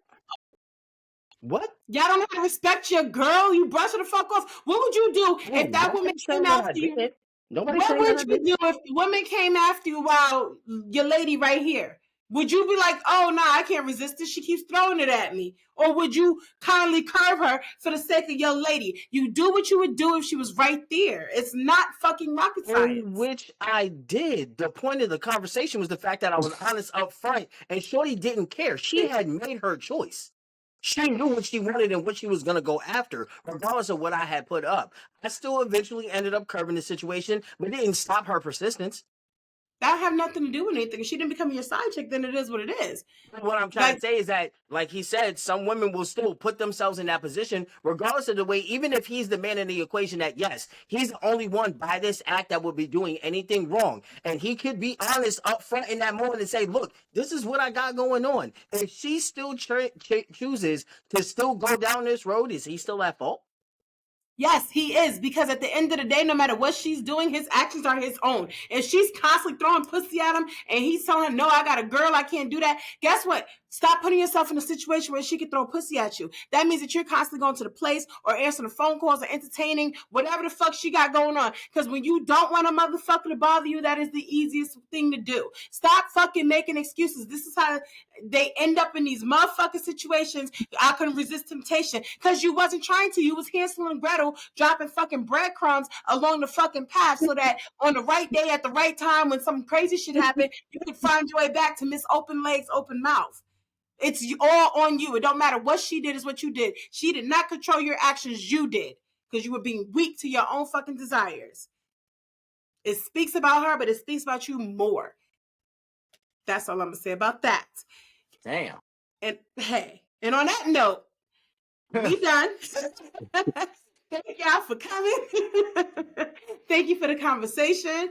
What? Y'all don't know how to respect your girl. You brush her the fuck off. What would you do Oh, if that woman nobody's came saying that I after you? did. Nobody's What saying that would I you did. do if the woman came after you while your lady right here? Would you be like, oh, no, I can't resist this. She keeps throwing it at me. Or would you kindly curve her for the sake of your lady? You do what you would do if she was right there. It's not fucking rocket In science. which I did. The point of the conversation was the fact that I was honest up front, and Shorty didn't care. She had made her choice. She knew what she wanted and what she was going to go after, regardless of what I had put up. I still eventually ended up curving the situation, but it didn't stop her persistence. That have nothing to do with anything. If she didn't become your side chick, then it is what it is. What I'm trying Like, to say is that, like he said, some women will still put themselves in that position, regardless of the way, even if he's the man in the equation, that yes, he's the only one by this act that would be doing anything wrong. And he could be honest up front in that moment and say, look, this is what I got going on. If she still chooses to still go down this road, is he still at fault? yes, he is. Because at the end of the day, no matter what she's doing, his actions are his own. If she's constantly throwing pussy at him and he's telling her, no, I got a girl, I can't do that. Guess what? Stop putting yourself in a situation where she can throw pussy at you. That means that you're constantly going to the place or answering the phone calls or entertaining whatever the fuck she got going on. Because when you don't want a motherfucker to bother you, that is the easiest thing to do. Stop fucking making excuses. This is how they end up in these motherfucking situations. I couldn't resist temptation because you wasn't trying to. You was Hansel and Gretel dropping fucking breadcrumbs along the fucking path so that on the right day at the right time when some crazy shit happened, you could find your way back to Miss Open Legs, Open Mouth. It's all on you. It don't matter what she did, is what you did. She did not control your actions. You did because you were being weak to your own fucking desires. It speaks about her, but it speaks about you more. That's all I'm gonna say about that. Damn. And hey, and on that note, we done. Thank y'all for coming. Thank you for the conversation.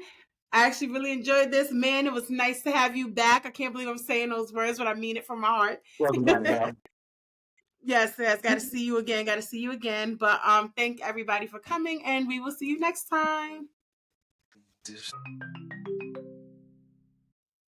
I actually really enjoyed this. Man, it was nice to have you back. I can't believe I'm saying those words, but I mean it from my heart. Welcome back, man. Yes, got to see you again. Got to see you again. But thank everybody for coming, and we will see you next time.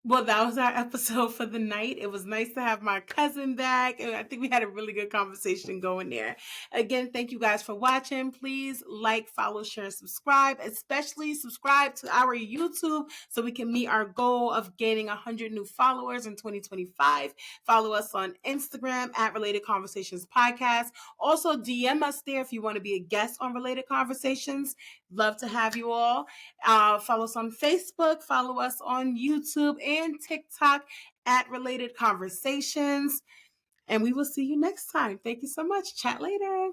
Well, that was our episode for the night. It was nice to have my cousin back, and I think we had a really good conversation going there. Again, thank you guys for watching. Please like, follow, share, and subscribe. Especially subscribe to our YouTube so we can meet our goal of gaining 100 new followers in 2025. Follow us on Instagram at Related Conversations Podcast. Also, DM us there if you want to be a guest on Related Conversations. Love to have you all. Follow us on Facebook. Follow us on YouTube and TikTok at Related Conversations. And we will see you next time. Thank you so much. Chat later.